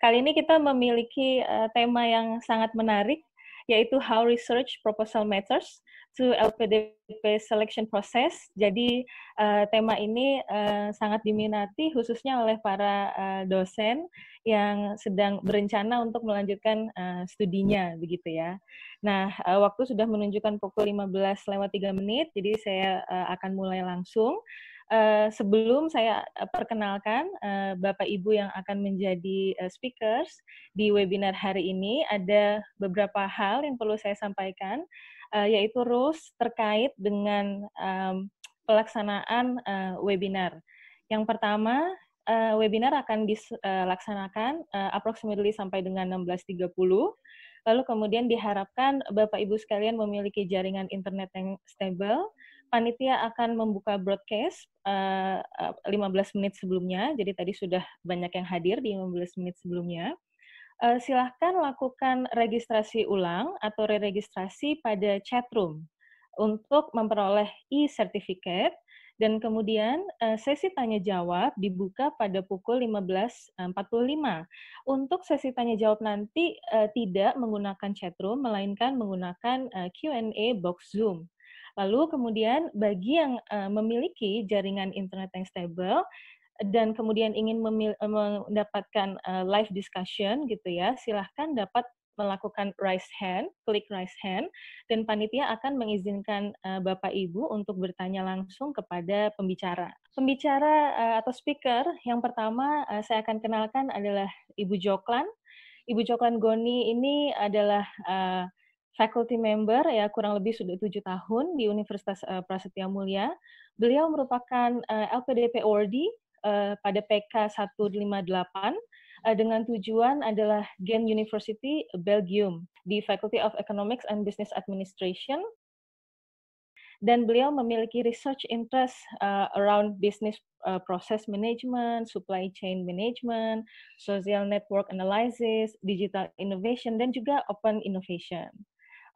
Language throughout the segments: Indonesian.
Kali ini kita memiliki tema yang sangat menarik, yaitu How Research Proposal Matters to LPDP Selection Process. Jadi tema ini sangat diminati khususnya oleh para dosen yang sedang berencana untuk melanjutkan studinya, begitu ya. Nah, waktu sudah menunjukkan pukul 15:03, jadi saya akan mulai langsung. Sebelum saya perkenalkan Bapak Ibu yang akan menjadi speakers di webinar hari ini, ada beberapa hal yang perlu saya sampaikan, yaitu rules terkait dengan pelaksanaan webinar. Yang pertama, webinar akan dilaksanakan approximately sampai dengan 16.30. Lalu kemudian diharapkan Bapak Ibu sekalian memiliki jaringan internet yang stable. Panitia akan membuka broadcast 15 menit sebelumnya, jadi tadi sudah banyak yang hadir di 15 menit sebelumnya. Silahkan lakukan registrasi ulang atau re-registrasi pada chatroom untuk memperoleh e-certificate, dan kemudian sesi tanya-jawab dibuka pada pukul 15.45. Untuk sesi tanya-jawab nanti tidak menggunakan chatroom, melainkan menggunakan Q&A box Zoom. Lalu kemudian bagi yang memiliki jaringan internet yang stable dan kemudian ingin mendapatkan live discussion gitu ya, silahkan dapat melakukan raise hand, klik raise hand, dan panitia akan mengizinkan Bapak Ibu untuk bertanya langsung kepada pembicara. Pembicara atau speaker yang pertama saya akan kenalkan adalah Ibu Joklan. Ibu Joklan Goni ini adalah faculty member ya, kurang lebih sudah 7 tahun di Universitas Prasetya Mulia. Beliau merupakan LPDP awardee pada PK 158 dengan tujuan adalah Ghent University, Belgium, di Faculty of Economics and Business Administration. Dan beliau memiliki research interest around business process management, supply chain management, social network analysis, digital innovation, dan juga open innovation.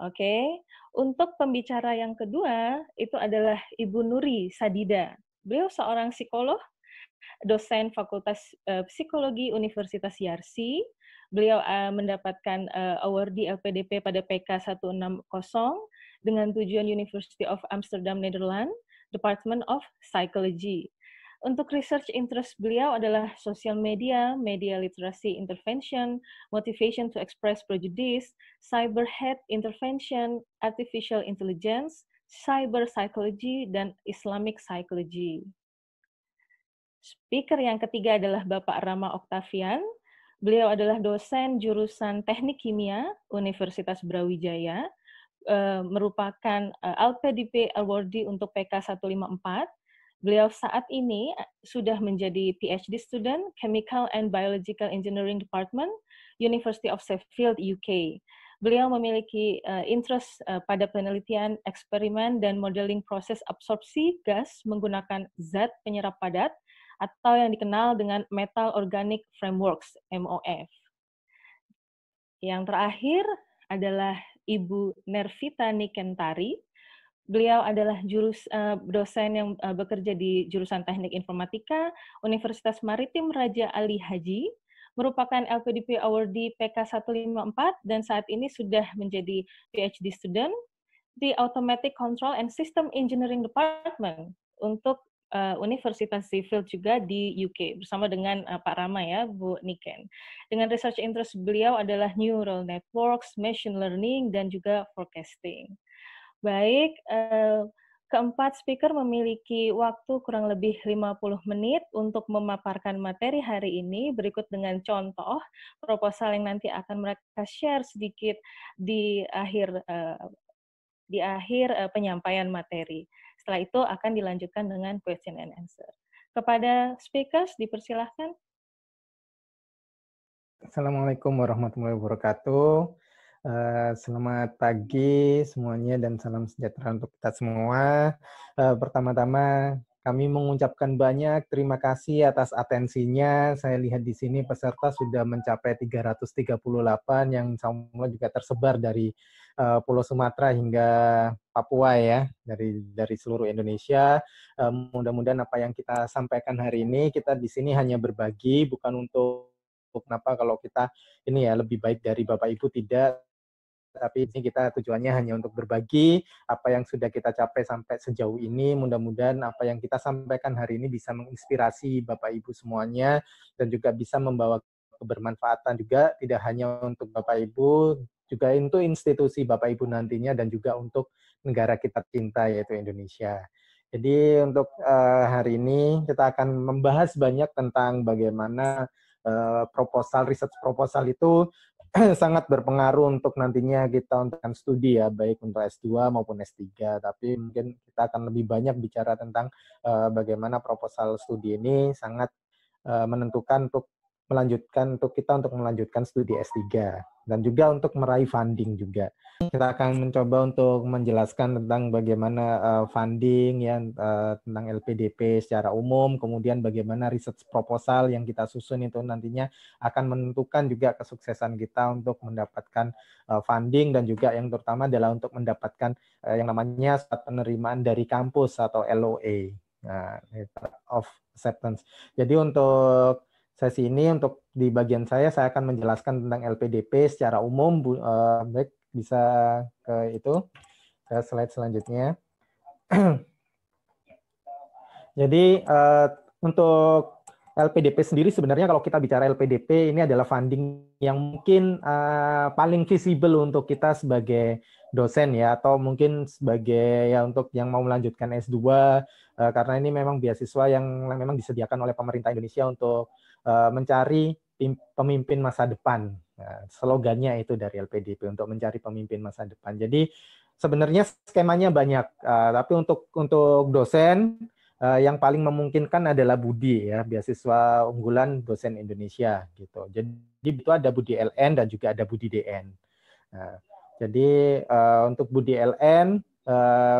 Oke, untuk pembicara yang kedua itu adalah Ibu Nuri Sadida. Beliau seorang psikolog, dosen Fakultas Psikologi Universitas Yarsi. Beliau mendapatkan awardee LPDP pada PK 160 dengan tujuan University of Amsterdam, Netherlands, Department of Psychology. Untuk research interest beliau adalah social media, media literacy intervention, motivation to express prejudice, cyber hate intervention, artificial intelligence, cyber psychology, dan Islamic psychology. Speaker yang ketiga adalah Bapak Rama Oktavian. Beliau adalah dosen jurusan Teknik Kimia Universitas Brawijaya, merupakan LPDP awardee untuk PK 154. Beliau saat ini sudah menjadi PhD student Chemical and Biological Engineering Department, University of Sheffield, UK. Beliau memiliki interest pada penelitian, eksperimen, dan modeling proses absorpsi gas menggunakan zat penyerap padat atau yang dikenal dengan Metal Organic Frameworks, MOF. Yang terakhir adalah Ibu Nervita Nikentari. Beliau adalah dosen yang bekerja di jurusan Teknik Informatika, Universitas Maritim Raja Ali Haji, merupakan LPDP awardee PK 154, dan saat ini sudah menjadi PhD student di Automatic Control and System Engineering Department untuk Universitas Sheffield juga di UK, bersama dengan Pak Rama ya, Bu Niken. Dengan research interest beliau adalah neural networks, machine learning, dan juga forecasting. Baik, keempat speaker memiliki waktu kurang lebih 50 menit untuk memaparkan materi hari ini, berikut dengan contoh proposal yang nanti akan mereka share sedikit di akhir penyampaian materi. Setelah itu akan dilanjutkan dengan question and answer. Kepada speakers, dipersilahkan. Assalamualaikum warahmatullahi wabarakatuh. Selamat pagi semuanya dan salam sejahtera untuk kita semua. Pertama-tama kami mengucapkan banyak terima kasih atas atensinya. Saya lihat di sini peserta sudah mencapai 338 yang insya juga tersebar dari Pulau Sumatera hingga Papua ya, dari seluruh Indonesia. Mudah-mudahan apa yang kita sampaikan hari ini, kita di sini hanya berbagi, bukan untuk kenapa kalau kita ini ya lebih baik dari Bapak Ibu, tidak. Tapi ini kita tujuannya hanya untuk berbagi apa yang sudah kita capai sampai sejauh ini. Mudah-mudahan apa yang kita sampaikan hari ini bisa menginspirasi Bapak Ibu semuanya dan juga bisa membawa kebermanfaatan juga, tidak hanya untuk Bapak Ibu, juga untuk institusi Bapak Ibu nantinya dan juga untuk negara kita cinta yaitu Indonesia. Jadi untuk hari ini kita akan membahas banyak tentang bagaimana research proposal itu sangat berpengaruh untuk nantinya kita untuk studi ya, baik untuk S2 maupun S3. Tapi mungkin kita akan lebih banyak bicara tentang bagaimana proposal studi ini sangat menentukan untuk kita untuk melanjutkan studi S3 dan juga untuk meraih funding juga. Kita akan mencoba untuk menjelaskan tentang bagaimana funding ya, tentang LPDP secara umum, kemudian bagaimana research proposal yang kita susun itu nantinya akan menentukan juga kesuksesan kita untuk mendapatkan funding dan juga yang terutama adalah untuk mendapatkan yang namanya surat penerimaan dari kampus atau LOA, Letter of Acceptance. Jadi untuk sesi ini, untuk di bagian saya akan menjelaskan tentang LPDP secara umum. Baik, bisa ke slide selanjutnya. Jadi untuk LPDP sendiri sebenarnya kalau kita bicara LPDP ini adalah funding yang mungkin paling visible untuk kita sebagai dosen ya, atau mungkin sebagai ya untuk yang mau melanjutkan S2 karena ini memang beasiswa yang memang disediakan oleh pemerintah Indonesia untuk mencari pemimpin masa depan. Nah, slogannya itu dari LPDP, untuk mencari pemimpin masa depan. Jadi sebenarnya skemanya banyak, tapi untuk dosen yang paling memungkinkan adalah BUDI ya, beasiswa unggulan dosen Indonesia gitu. Jadi itu ada BUDI LN dan juga ada BUDI DN. Nah, jadi untuk BUDI LN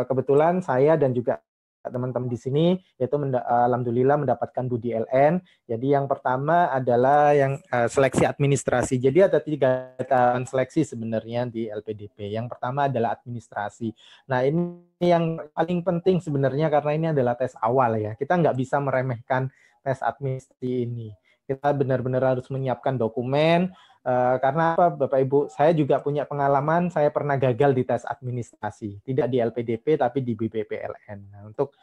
kebetulan saya dan juga teman-teman di sini yaitu alhamdulillah mendapatkan BUDI LN. Jadi yang pertama adalah yang seleksi administrasi. Jadi ada 3 tahapan seleksi sebenarnya di LPDP. Yang pertama adalah administrasi. Nah, ini yang paling penting sebenarnya karena ini adalah tes awal ya. Kita nggak bisa meremehkan tes administrasi ini. Kita benar-benar harus menyiapkan dokumen. Karena apa, Bapak Ibu, saya juga punya pengalaman, saya pernah gagal di tes administrasi, tidak di LPDP tapi di BPPLN. Nah, untuk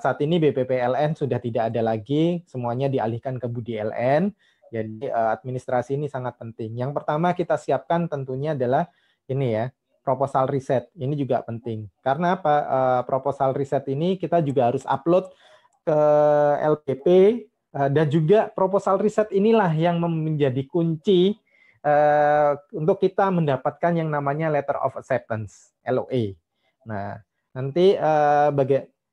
saat ini BPPLN sudah tidak ada lagi, semuanya dialihkan ke BUDI LN. Jadi administrasi ini sangat penting. Yang pertama kita siapkan tentunya adalah ini ya, proposal riset. Ini juga penting. Karena apa? Proposal riset ini kita juga harus upload ke LPP. Dan juga proposal riset inilah yang menjadi kunci untuk kita mendapatkan yang namanya Letter of Acceptance, LOA. Nah, nanti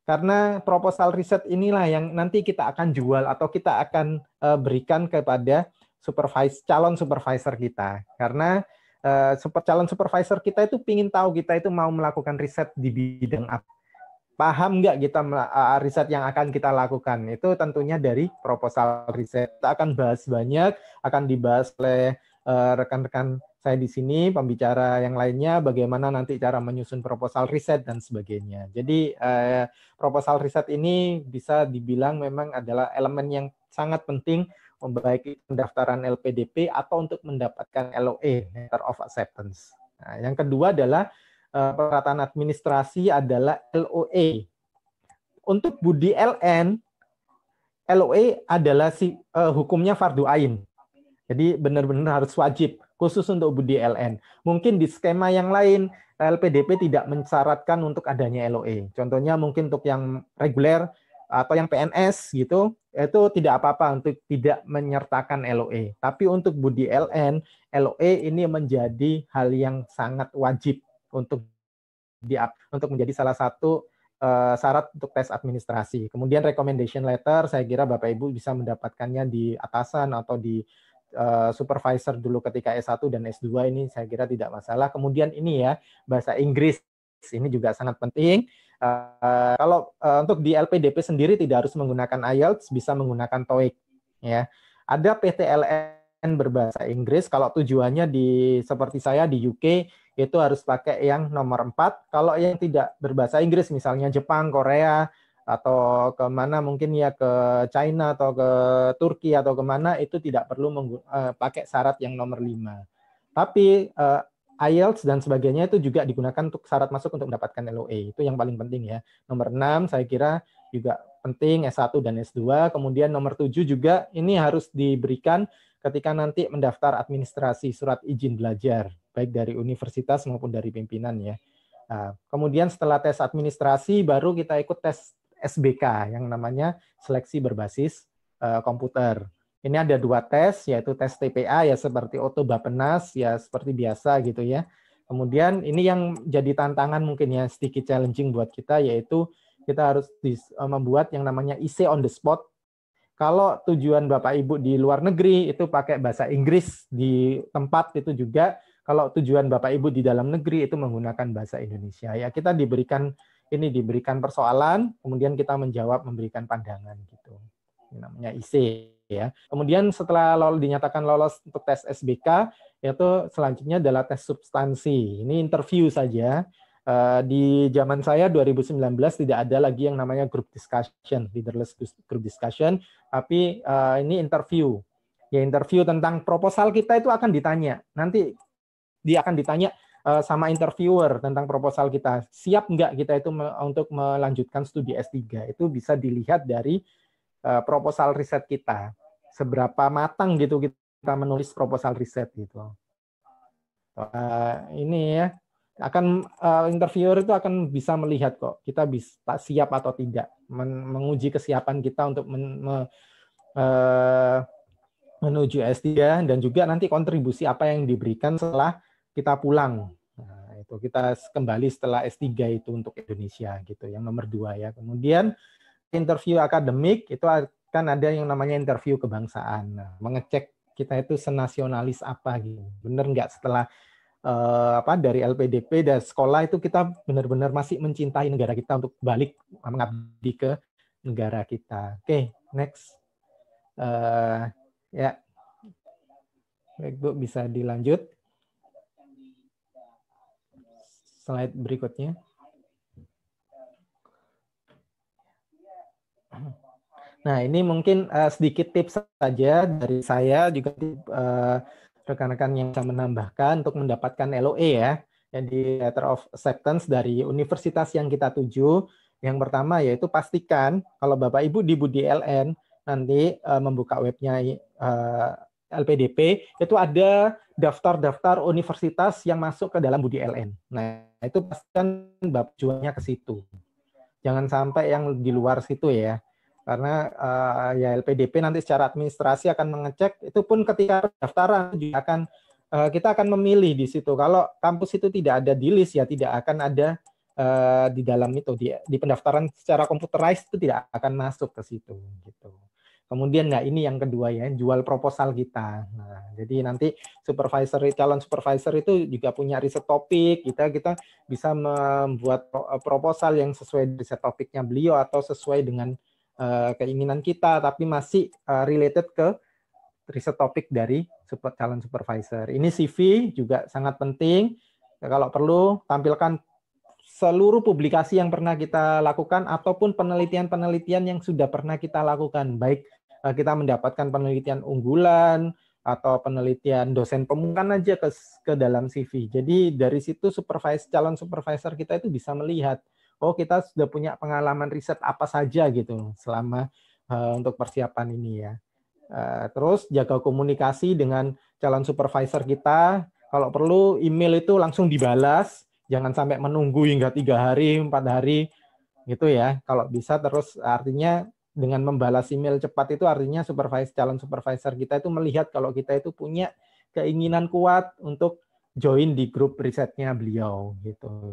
karena proposal riset inilah yang nanti kita akan jual atau kita akan berikan kepada calon supervisor kita. Karena calon supervisor kita itu ingin tahu kita itu mau melakukan riset di bidang apa. Paham nggak kita riset yang akan kita lakukan? Itu tentunya dari proposal riset. Kita akan bahas banyak, akan dibahas oleh rekan-rekan saya di sini, pembicara yang lainnya, bagaimana nanti cara menyusun proposal riset dan sebagainya. Jadi proposal riset ini bisa dibilang memang adalah elemen yang sangat penting baik pendaftaran LPDP atau untuk mendapatkan LOA, Letter of Acceptance. Nah, yang kedua adalah persyaratan administrasi adalah LOA. Untuk BUDI LN, LOA adalah hukumnya fardu ain. Jadi benar-benar harus wajib, khusus untuk BUDI LN. Mungkin di skema yang lain, LPDP tidak mensyaratkan untuk adanya LOA. Contohnya mungkin untuk yang reguler atau yang PNS gitu, itu tidak apa-apa untuk tidak menyertakan LOA. Tapi untuk BUDI LN, LOA ini menjadi hal yang sangat wajib untuk menjadi salah satu syarat untuk tes administrasi. Kemudian recommendation letter, saya kira Bapak Ibu bisa mendapatkannya di atasan atau di supervisor dulu ketika S1 dan S2, ini saya kira tidak masalah. Kemudian ini ya, bahasa Inggris, ini juga sangat penting. Kalau untuk di LPDP sendiri tidak harus menggunakan IELTS, bisa menggunakan TOEIC. Ya. Ada PTLN berbahasa Inggris, kalau tujuannya seperti saya di UK, itu harus pakai yang nomor 4. Kalau yang tidak berbahasa Inggris, misalnya Jepang, Korea, atau kemana mungkin ya ke China atau ke Turki atau kemana itu tidak perlu pakai syarat yang nomor 5. Tapi IELTS dan sebagainya itu juga digunakan untuk syarat masuk untuk mendapatkan LOA. Itu yang paling penting ya. Nomor 6 saya kira juga penting S1 dan S2. Kemudian nomor 7 juga ini harus diberikan ketika nanti mendaftar administrasi surat izin belajar, baik dari universitas maupun dari pimpinan ya. Nah, kemudian setelah tes administrasi baru kita ikut tes SBK yang namanya seleksi berbasis komputer. Ini ada 2 tes, yaitu tes TPA ya seperti Auto Bappenas ya seperti biasa gitu ya. Kemudian ini yang jadi tantangan mungkin ya sedikit challenging buat kita, yaitu kita harus membuat yang namanya IC on the spot. Kalau tujuan Bapak Ibu di luar negeri itu pakai bahasa Inggris di tempat itu juga. Kalau tujuan Bapak Ibu di dalam negeri itu menggunakan bahasa Indonesia. Ya kita diberikan persoalan, kemudian kita menjawab memberikan pandangan gitu. Ini namanya IC ya. Kemudian setelah dinyatakan lolos untuk tes SBK, yaitu selanjutnya adalah tes substansi. Ini interview saja. Di zaman saya 2019 tidak ada lagi yang namanya group discussion, leaderless group discussion, tapi ini interview. Ya interview tentang proposal kita itu akan ditanya. Nanti dia akan ditanya sama interviewer tentang proposal kita. Siap nggak kita itu untuk melanjutkan studi S3? Itu bisa dilihat dari proposal riset kita. Seberapa matang gitu kita menulis proposal riset gitu. Ini ya. Interviewer itu akan bisa melihat kok kita bisa siap atau tidak, menguji kesiapan kita untuk menuju S3 dan juga nanti kontribusi apa yang diberikan setelah kita pulang. Nah, itu kita kembali setelah S3 itu untuk Indonesia gitu, yang nomor 2 ya. Kemudian interview akademik itu akan ada yang namanya interview kebangsaan. Nah, mengecek kita itu senasionalis apa gitu. Bener nggak setelah dari LPDP dan sekolah itu kita benar-benar masih mencintai negara kita untuk balik mengabdi ke negara kita. Oke, next. Ya, baik Bu, bisa dilanjut. Slide berikutnya. Nah, ini mungkin sedikit tips saja dari saya, juga rekan-rekan yang bisa menambahkan untuk mendapatkan LOE ya. Jadi Letter of Acceptance dari universitas yang kita tuju. Yang pertama yaitu pastikan kalau Bapak Ibu di Budi LN nanti membuka webnya LPDP, itu ada daftar-daftar universitas yang masuk ke dalam Budi LN. Nah, itu pastikan Bapak jualnya ke situ. Jangan sampai yang di luar situ ya. Karena ya LPDP nanti secara administrasi akan mengecek, itu pun ketika pendaftaran juga kita akan memilih di situ. Kalau kampus itu tidak ada di list ya tidak akan ada di dalam itu di pendaftaran secara computerized itu tidak akan masuk ke situ gitu. Kemudian nah ini yang kedua ya, jual proposal kita. Nah, jadi nanti calon supervisor itu juga punya riset topik, kita bisa membuat proposal yang sesuai riset topiknya beliau atau sesuai dengan keinginan kita, tapi masih related ke riset topik dari calon supervisor. Ini CV juga sangat penting. Kalau perlu, tampilkan seluruh publikasi yang pernah kita lakukan ataupun penelitian-penelitian yang sudah pernah kita lakukan. Baik kita mendapatkan penelitian unggulan atau penelitian dosen pemungkan aja ke dalam CV. Jadi dari situ calon supervisor kita itu bisa melihat, oh kita sudah punya pengalaman riset apa saja gitu selama untuk persiapan ini ya. Terus jaga komunikasi dengan calon supervisor kita. Kalau perlu email itu langsung dibalas, jangan sampai menunggu hingga 3 hari, 4 hari gitu ya. Kalau bisa terus artinya dengan membalas email cepat itu artinya calon supervisor kita itu melihat kalau kita itu punya keinginan kuat untuk join di grup risetnya beliau gitu.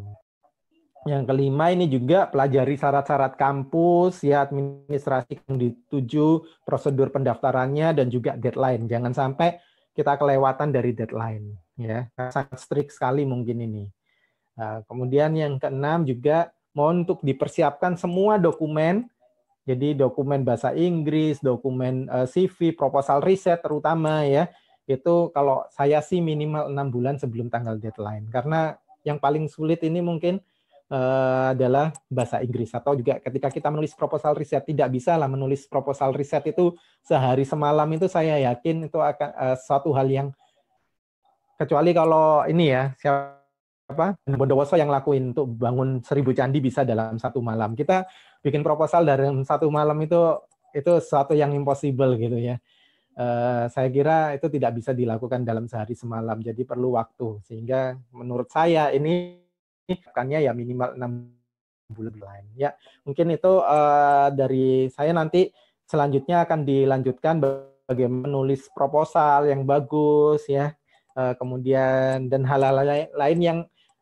Yang kelima ini juga pelajari syarat-syarat kampus, ya administrasi yang dituju, prosedur pendaftarannya dan juga deadline. Jangan sampai kita kelewatan dari deadline, ya sangat strict sekali mungkin ini. Nah, kemudian yang keenam juga mohon untuk dipersiapkan semua dokumen, jadi dokumen bahasa Inggris, dokumen CV, proposal riset terutama ya. Itu kalau saya sih minimal 6 bulan sebelum tanggal deadline, karena yang paling sulit ini mungkin adalah bahasa Inggris. Atau juga ketika kita menulis proposal riset, tidak bisa lah menulis proposal riset itu sehari semalam, itu saya yakin itu akan suatu hal yang, kecuali kalau ini ya, siapa Bondowoso yang lakuin untuk bangun 1000 candi bisa dalam 1 malam. Kita bikin proposal dalam 1 malam itu sesuatu yang impossible gitu ya. Saya kira itu tidak bisa dilakukan dalam sehari semalam, jadi perlu waktu. Sehingga menurut saya ini kan ya minimal 6 bulan. Ya, mungkin itu dari saya. Nanti selanjutnya akan dilanjutkan bagaimana menulis proposal yang bagus ya. Kemudian dan hal-hal lain yang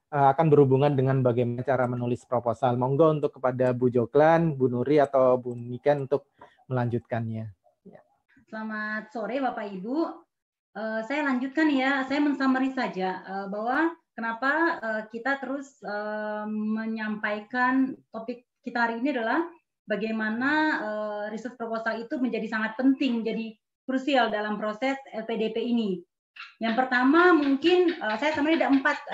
akan berhubungan dengan bagaimana cara menulis proposal. Monggo untuk kepada Bu Joklan, Bu Nuri atau Bu Niken untuk melanjutkannya. Selamat sore Bapak Ibu. Saya lanjutkan ya, saya mensummary saja bahwa kenapa kita terus menyampaikan topik kita hari ini adalah bagaimana research proposal itu menjadi sangat penting, jadi krusial dalam proses LPDP ini. Yang pertama mungkin saya summary ada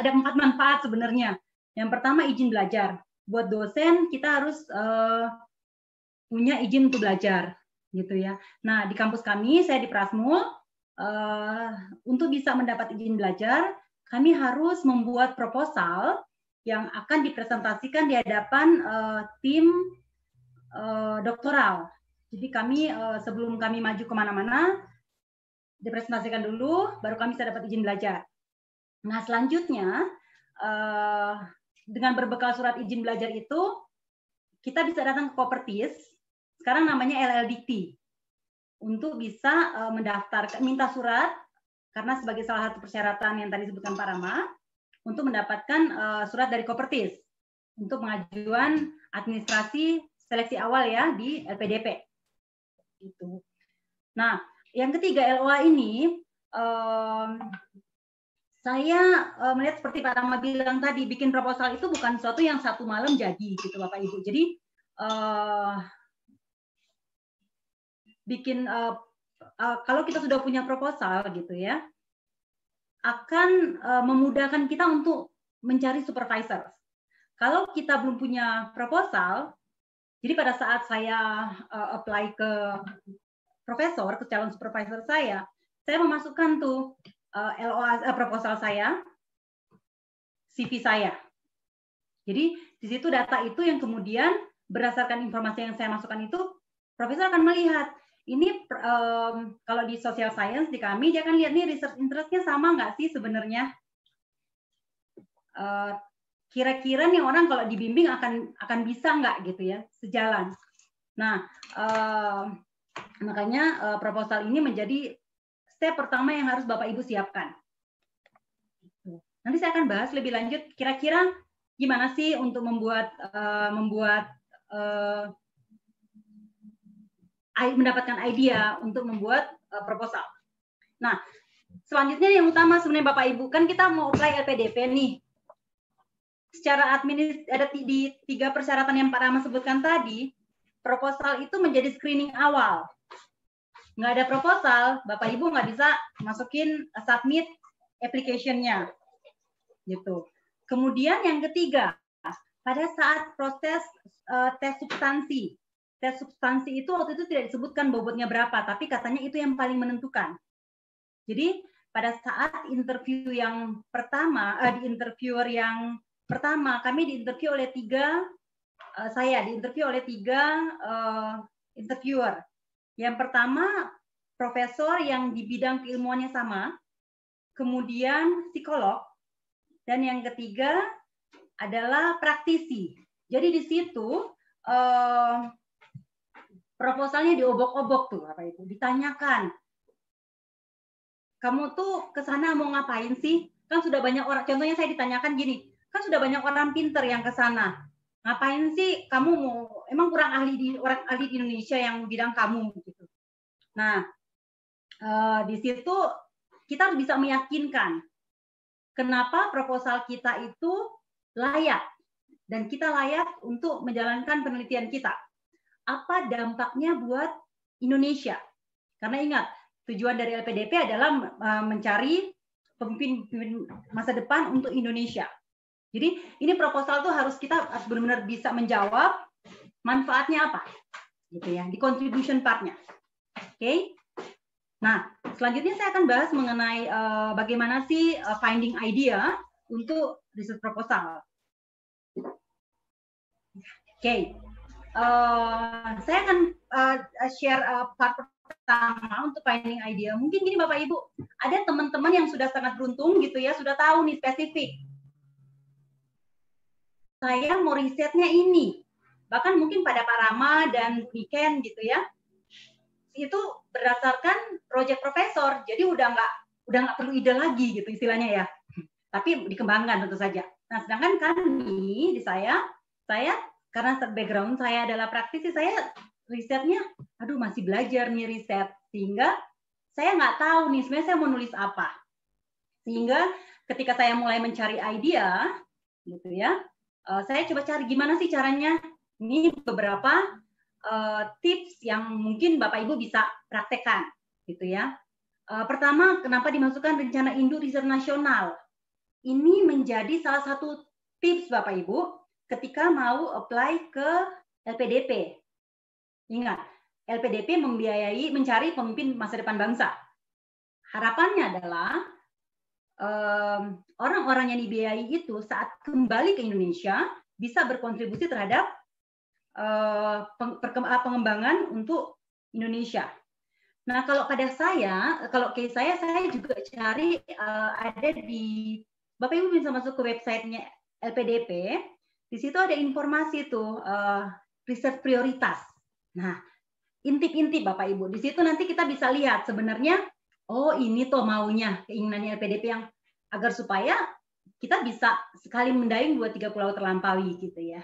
empat manfaat sebenarnya. Yang pertama izin belajar. Buat dosen kita harus punya izin untuk belajar. Gitu ya. Nah, di kampus kami, saya di Prasmul, untuk bisa mendapat izin belajar, kami harus membuat proposal yang akan dipresentasikan di hadapan tim doktoral. Jadi kami sebelum kami maju kemana-mana, dipresentasikan dulu, baru kami bisa dapat izin belajar. Nah, selanjutnya, dengan berbekal surat izin belajar itu, kita bisa datang ke Kopertis, sekarang namanya LLDT, untuk bisa mendaftarkan, minta surat, karena sebagai salah satu persyaratan yang tadi disebutkan Pak Rama, untuk mendapatkan surat dari Kopertis, untuk pengajuan administrasi seleksi awal ya di LPDP. Gitu. Nah, yang ketiga LOA ini, saya melihat seperti Pak Rama bilang tadi, bikin proposal itu bukan sesuatu yang 1 malam jadi, gitu Bapak Ibu. Jadi, kalau kita sudah punya proposal gitu ya, akan memudahkan kita untuk mencari supervisor. Kalau kita belum punya proposal, jadi pada saat saya apply ke profesor, ke calon supervisor saya memasukkan tuh LOA proposal saya, CV saya. Jadi di situ data itu yang kemudian berdasarkan informasi yang saya masukkan itu, profesor akan melihat ini kalau di social science di kami dia akan lihat nih research interest-nya sama nggak sih sebenarnya. Kira-kira nih orang kalau dibimbing akan bisa nggak gitu ya, sejalan. Nah, makanya proposal ini menjadi step pertama yang harus Bapak Ibu siapkan. Nanti saya akan bahas lebih lanjut kira-kira gimana sih untuk mendapatkan ide untuk membuat proposal. Nah, selanjutnya yang utama sebenarnya Bapak Ibu, kan kita mau apply LPDP nih. Secara administratif ada di 3 persyaratan yang Pak Rama sebutkan tadi, proposal itu menjadi screening awal. Nggak ada proposal, Bapak Ibu nggak bisa masukin submit application-nya. Gitu. Kemudian yang ketiga, pada saat proses tes substansi. Tes substansi itu waktu itu tidak disebutkan bobotnya berapa, tapi katanya itu yang paling menentukan. Jadi pada saat interview yang pertama, di interviewer yang pertama, kami diinterview oleh 3, saya diinterview oleh 3 interviewer. Yang pertama, profesor yang di bidang keilmuannya sama, kemudian psikolog, dan yang ketiga adalah praktisi. Jadi di situ proposalnya diobok-obok tuh, Bapak Ibu, ditanyakan, kamu tuh ke sana mau ngapain sih? Kan sudah banyak orang, contohnya saya ditanyakan gini, kan sudah banyak orang pinter yang ke sana. Ngapain sih kamu mau, emang kurang orang ahli di Indonesia yang bidang kamu gitu. Nah, di situ kita harus bisa meyakinkan kenapa proposal kita itu layak dan kita layak untuk menjalankan penelitian kita. Apa dampaknya buat Indonesia? Karena ingat, tujuan dari LPDP adalah mencari pemimpin masa depan untuk Indonesia. Jadi ini proposal tuh harus kita benar-benar bisa menjawab manfaatnya apa, gitu ya, di contribution partnya. Oke. Nah, selanjutnya saya akan bahas mengenai bagaimana sih finding idea untuk research proposal. Oke. Saya akan share part pertama untuk finding idea. Mungkin gini Bapak Ibu, ada teman-teman yang sudah sangat beruntung gitu ya, sudah tahu nih spesifik. Saya mau risetnya ini. Bahkan mungkin pada Pak Rama dan Weekend gitu ya. Itu berdasarkan project profesor. Jadi udah nggak perlu ide lagi gitu istilahnya ya. Tapi dikembangkan tentu saja. Nah, sedangkan kami di saya karena background saya adalah praktisi, saya risetnya, aduh masih belajar nih riset, sehingga saya nggak tahu nih sebenarnya saya mau nulis apa. Sehingga ketika saya mulai mencari ide, gitu ya, saya coba cari gimana sih caranya. Ini beberapa tips yang mungkin Bapak Ibu bisa praktekkan, gitu ya. Pertama, kenapa dimasukkan rencana induk riset nasional? Ini menjadi salah satu tips Bapak Ibu ketika mau apply ke LPDP. Ingat, LPDP membiayai mencari pemimpin masa depan bangsa. Harapannya adalah orang-orang yang dibiayai itu saat kembali ke Indonesia bisa berkontribusi terhadap pengembangan untuk Indonesia. Nah, kalau pada saya, kalau case saya juga cari ada di, Bapak Ibu bisa masuk ke websitenya LPDP, di situ ada informasi tuh riset prioritas. Nah, intip-intip Bapak Ibu, di situ nanti kita bisa lihat sebenarnya, oh ini tuh maunya, keinginannya LPDP yang agar supaya kita bisa sekali mendayung 2-3 pulau terlampaui gitu ya.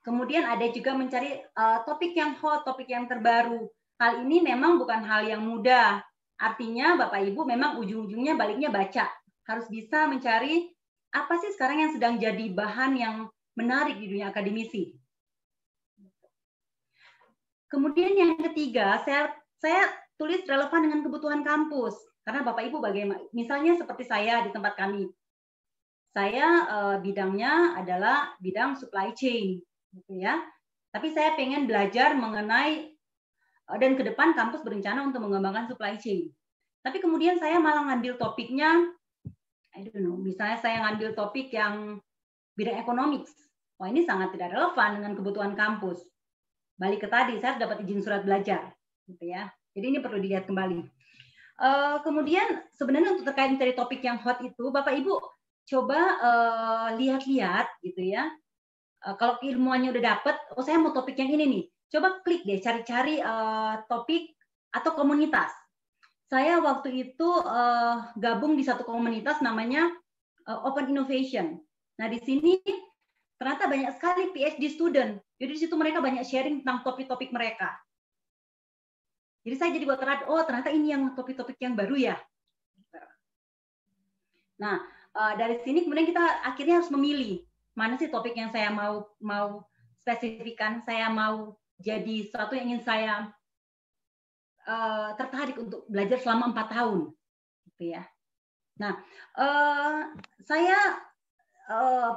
Kemudian ada juga mencari topik yang hot, topik yang terbaru. Hal ini memang bukan hal yang mudah. Artinya Bapak Ibu memang ujung-ujungnya baliknya baca. Harus bisa mencari apa sih sekarang yang sedang jadi bahan yang menarik di dunia akademisi. Kemudian yang ketiga, saya tulis relevan dengan kebutuhan kampus. Karena Bapak Ibu bagaimana, misalnya seperti saya di tempat kami. Saya bidangnya adalah bidang supply chain. Gitu ya. Tapi saya pengen belajar mengenai dan ke depan kampus berencana untuk mengembangkan supply chain. Tapi kemudian saya malah ngambil topiknya, I don't know, misalnya saya ngambil topik yang bidang economics. Wah, ini sangat tidak relevan dengan kebutuhan kampus. Balik ke tadi, saya dapat izin surat belajar, gitu ya. Jadi ini perlu dilihat kembali. Kemudian sebenarnya untuk terkait dari topik yang hot itu, Bapak Ibu coba lihat-lihat, gitu ya. Kalau ilmuannya udah dapet, oh saya mau topik yang ini nih. Coba klik deh, cari-cari topik atau komunitas. Saya waktu itu gabung di satu komunitas namanya Open Innovation. Nah di sini ternyata banyak sekali PhD student. Jadi di situ mereka banyak sharing tentang topik-topik mereka. Jadi saya jadi buat terhadap, oh ternyata ini yang topik-topik yang baru ya. Nah dari sini kemudian kita akhirnya harus memilih. Mana sih topik yang saya mau spesifikkan, saya mau jadi sesuatu yang ingin saya tertarik untuk belajar selama 4 tahun, gitu ya. Nah, saya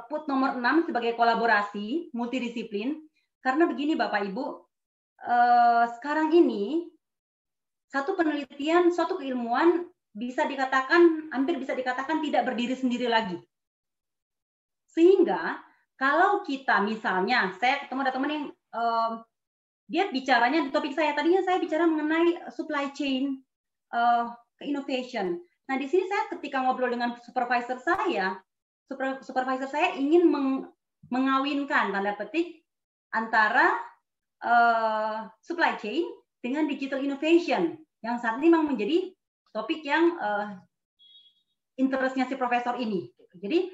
put nomor 6 sebagai kolaborasi multidisiplin karena begini Bapak Ibu, sekarang ini satu penelitian, suatu keilmuan bisa dikatakan hampir bisa dikatakan tidak berdiri sendiri lagi. Sehingga kalau kita misalnya, saya ketemu ada teman yang dia bicaranya di topik saya, tadinya saya bicara mengenai supply chain innovation. Nah di sini saya ketika ngobrol dengan supervisor saya ingin mengawinkan tanda petik antara supply chain dengan digital innovation yang saat ini memang menjadi topik yang interestnya si profesor ini. Jadi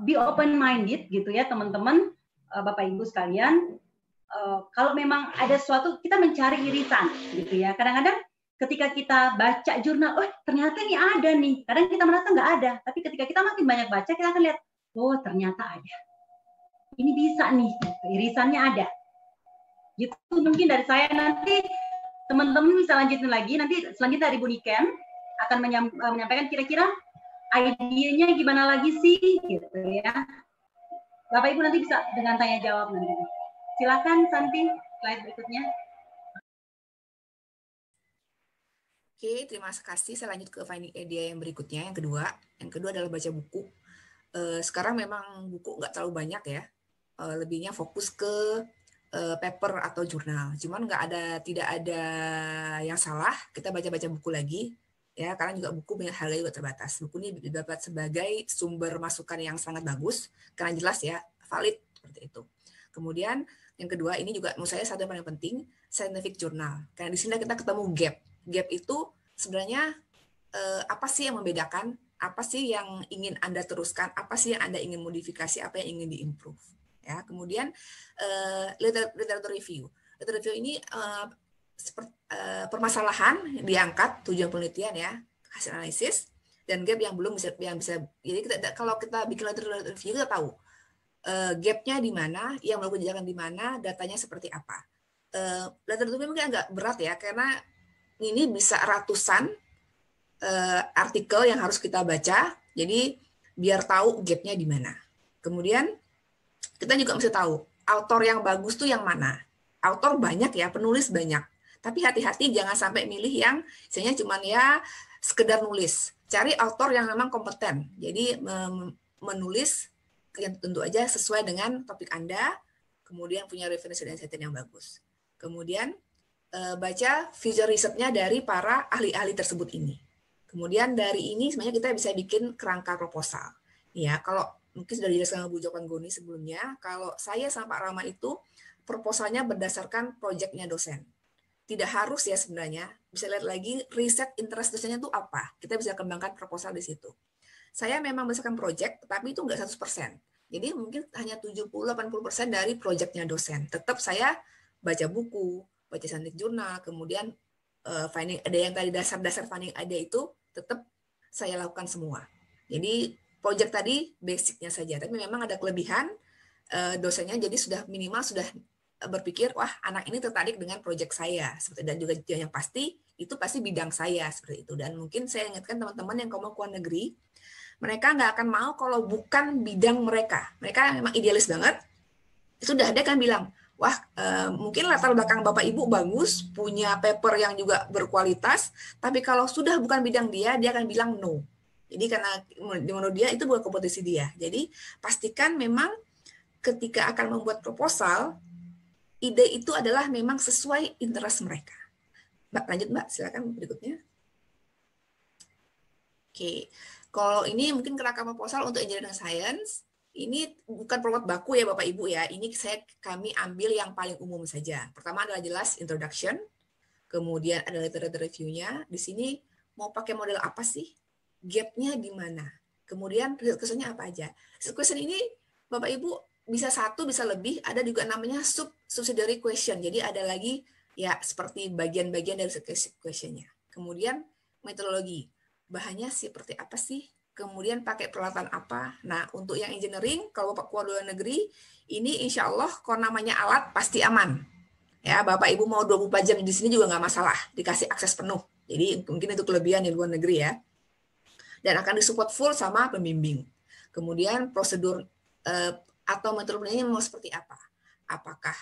be open minded gitu ya teman-teman, Bapak Ibu sekalian. Kalau memang ada sesuatu kita mencari irisan gitu ya. Kadang-kadang ketika kita baca jurnal, oh ternyata ini ada nih. Kadang kita merasa nggak ada, tapi ketika kita makin banyak baca kita akan lihat, oh ternyata ada. Ini bisa nih, irisannya ada. Gitu mungkin dari saya. Nanti teman-teman bisa lanjutin lagi. Nanti selanjutnya dari Bu Niken akan menyampaikan kira-kira idenya gimana lagi sih gitu ya. Bapak Ibu nanti bisa dengan tanya jawab nanti. Silakan Santi, slide berikutnya. Oke, terima kasih. Saya lanjut ke finding idea yang berikutnya, yang kedua. Yang kedua adalah baca buku. Sekarang memang buku nggak terlalu banyak ya. Lebihnya fokus ke paper atau jurnal. Cuman tidak ada yang salah. Kita baca-baca buku lagi. Ya, karena juga buku harganya juga terbatas. Buku ini dapat sebagai sumber masukan yang sangat bagus, karena jelas ya, valid seperti itu. Kemudian yang kedua, ini juga menurut saya satu yang paling penting, scientific journal. Karena di sini kita ketemu gap. Gap itu sebenarnya apa sih yang membedakan, apa sih yang ingin Anda teruskan, apa sih yang Anda ingin modifikasi, apa yang ingin diimprove. Ya, kemudian literature review. Literature review ini permasalahan diangkat, tujuan penelitian ya, hasil analisis, dan gap yang belum bisa jadi kalau kita bikin literature review kita tahu gapnya di mana, yang belum dikerjakan di mana, datanya seperti apa. Literature review mungkin agak berat ya, karena ini bisa ratusan artikel yang harus kita baca, jadi biar tahu gapnya di mana. Kemudian kita juga mesti tahu autor yang bagus tuh yang mana. Autor banyak ya, penulis banyak. Tapi hati-hati jangan sampai milih yang misalnya cuman ya sekedar nulis. Cari autor yang memang kompeten. Jadi menulis yang tentu aja sesuai dengan topik Anda, kemudian punya referensi dan citation yang bagus. Kemudian baca visual risetnya dari para ahli-ahli tersebut ini. Kemudian dari ini sebenarnya kita bisa bikin kerangka proposal. Ya, kalau mungkin sudah dijelaskan Bu Joko Anggoni sebelumnya, kalau saya sama Pak Rama itu proposalnya berdasarkan proyeknya dosen. Tidak harus ya sebenarnya, bisa lihat lagi riset interest dosennya itu apa. Kita bisa kembangkan proposal di situ. Saya memang berdasarkan proyek, tapi itu enggak 100%. Jadi mungkin hanya 70-80% dari proyeknya dosen. Tetap saya baca buku, baca scientific jurnal, kemudian finding ada yang tadi dasar-dasar finding ada itu tetap saya lakukan semua. Jadi proyek tadi basicnya saja, tapi memang ada kelebihan dosennya, jadi sudah minimal sudah berpikir, wah anak ini tertarik dengan proyek saya, seperti dan juga yang pasti itu pasti bidang saya seperti itu. Dan mungkin saya ingatkan teman-teman yang mau ke luar negeri, mereka nggak akan mau kalau bukan bidang mereka. Mereka memang idealis banget. Sudah ada kan bilang, wah mungkin latar belakang Bapak Ibu bagus, punya paper yang juga berkualitas, tapi kalau sudah bukan bidang dia akan bilang no. Jadi karena menurut dia itu bukan kompetisi dia. Jadi pastikan memang ketika akan membuat proposal, ide itu adalah memang sesuai interest mereka. Mbak, lanjut Mbak, silakan berikutnya. Oke, kalau ini mungkin kerangka proposal untuk engineering science, ini bukan format baku ya Bapak Ibu ya, ini kami ambil yang paling umum saja. Pertama adalah jelas introduction, kemudian ada literature review-nya, di sini mau pakai model apa sih? Gap-nya di mana? Kemudian result question-nya apa aja? Result question ini Bapak Ibu bisa satu, bisa lebih, ada juga namanya subsidiary question. Jadi ada lagi ya seperti bagian-bagian dari question-nya. Kemudian metodologi. Bahannya seperti apa sih? Kemudian pakai peralatan apa? Nah, untuk yang engineering, kalau Bapak keluar luar negeri, ini insya Allah kalau namanya alat pasti aman. Ya, Bapak Ibu mau 24 jam di sini juga nggak masalah, dikasih akses penuh. Jadi mungkin itu kelebihan di luar negeri ya. Dan akan disupport full sama pembimbing. Kemudian prosedur atau metodologinya mau seperti apa? Apakah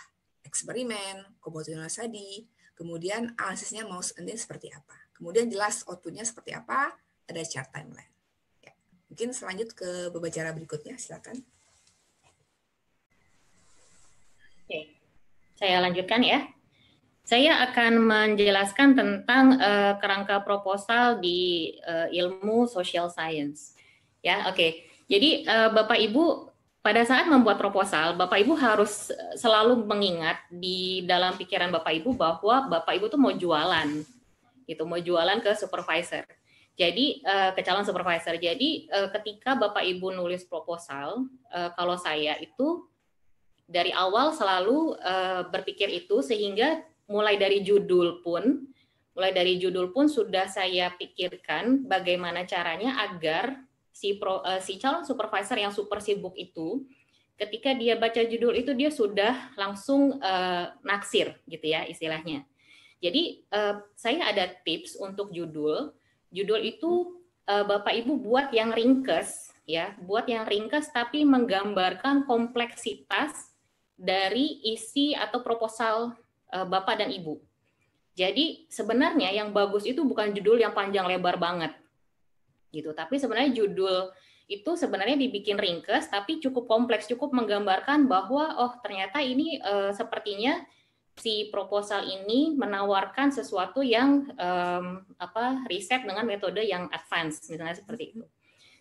eksperimen, komputasional study, kemudian analisisnya mau seperti apa? Kemudian jelas outputnya seperti apa, ada chart timeline. Ya. Mungkin selanjut ke pembicara berikutnya, silakan. Oke, saya lanjutkan ya. Saya akan menjelaskan tentang kerangka proposal di ilmu social science. Ya, oke. Jadi Bapak Ibu pada saat membuat proposal, Bapak Ibu harus selalu mengingat di dalam pikiran Bapak Ibu bahwa Bapak Ibu tuh mau jualan, gitu, mau jualan ke supervisor. Jadi ke calon supervisor. Jadi ketika Bapak Ibu nulis proposal, kalau saya itu dari awal selalu berpikir itu sehingga mulai dari judul pun sudah saya pikirkan bagaimana caranya agar si calon supervisor yang super sibuk itu ketika dia baca judul itu dia sudah langsung naksir gitu ya istilahnya. Jadi saya ada tips untuk judul itu Bapak Ibu buat yang ringkes, ya, buat yang ringkes tapi menggambarkan kompleksitas dari isi atau proposal Bapak dan Ibu. Jadi sebenarnya yang bagus itu bukan judul yang panjang lebar banget, gitu. Tapi sebenarnya judul itu sebenarnya dibikin ringkes, tapi cukup kompleks, cukup menggambarkan bahwa oh ternyata ini sepertinya si proposal ini menawarkan sesuatu yang riset dengan metode yang advance, misalnya seperti itu.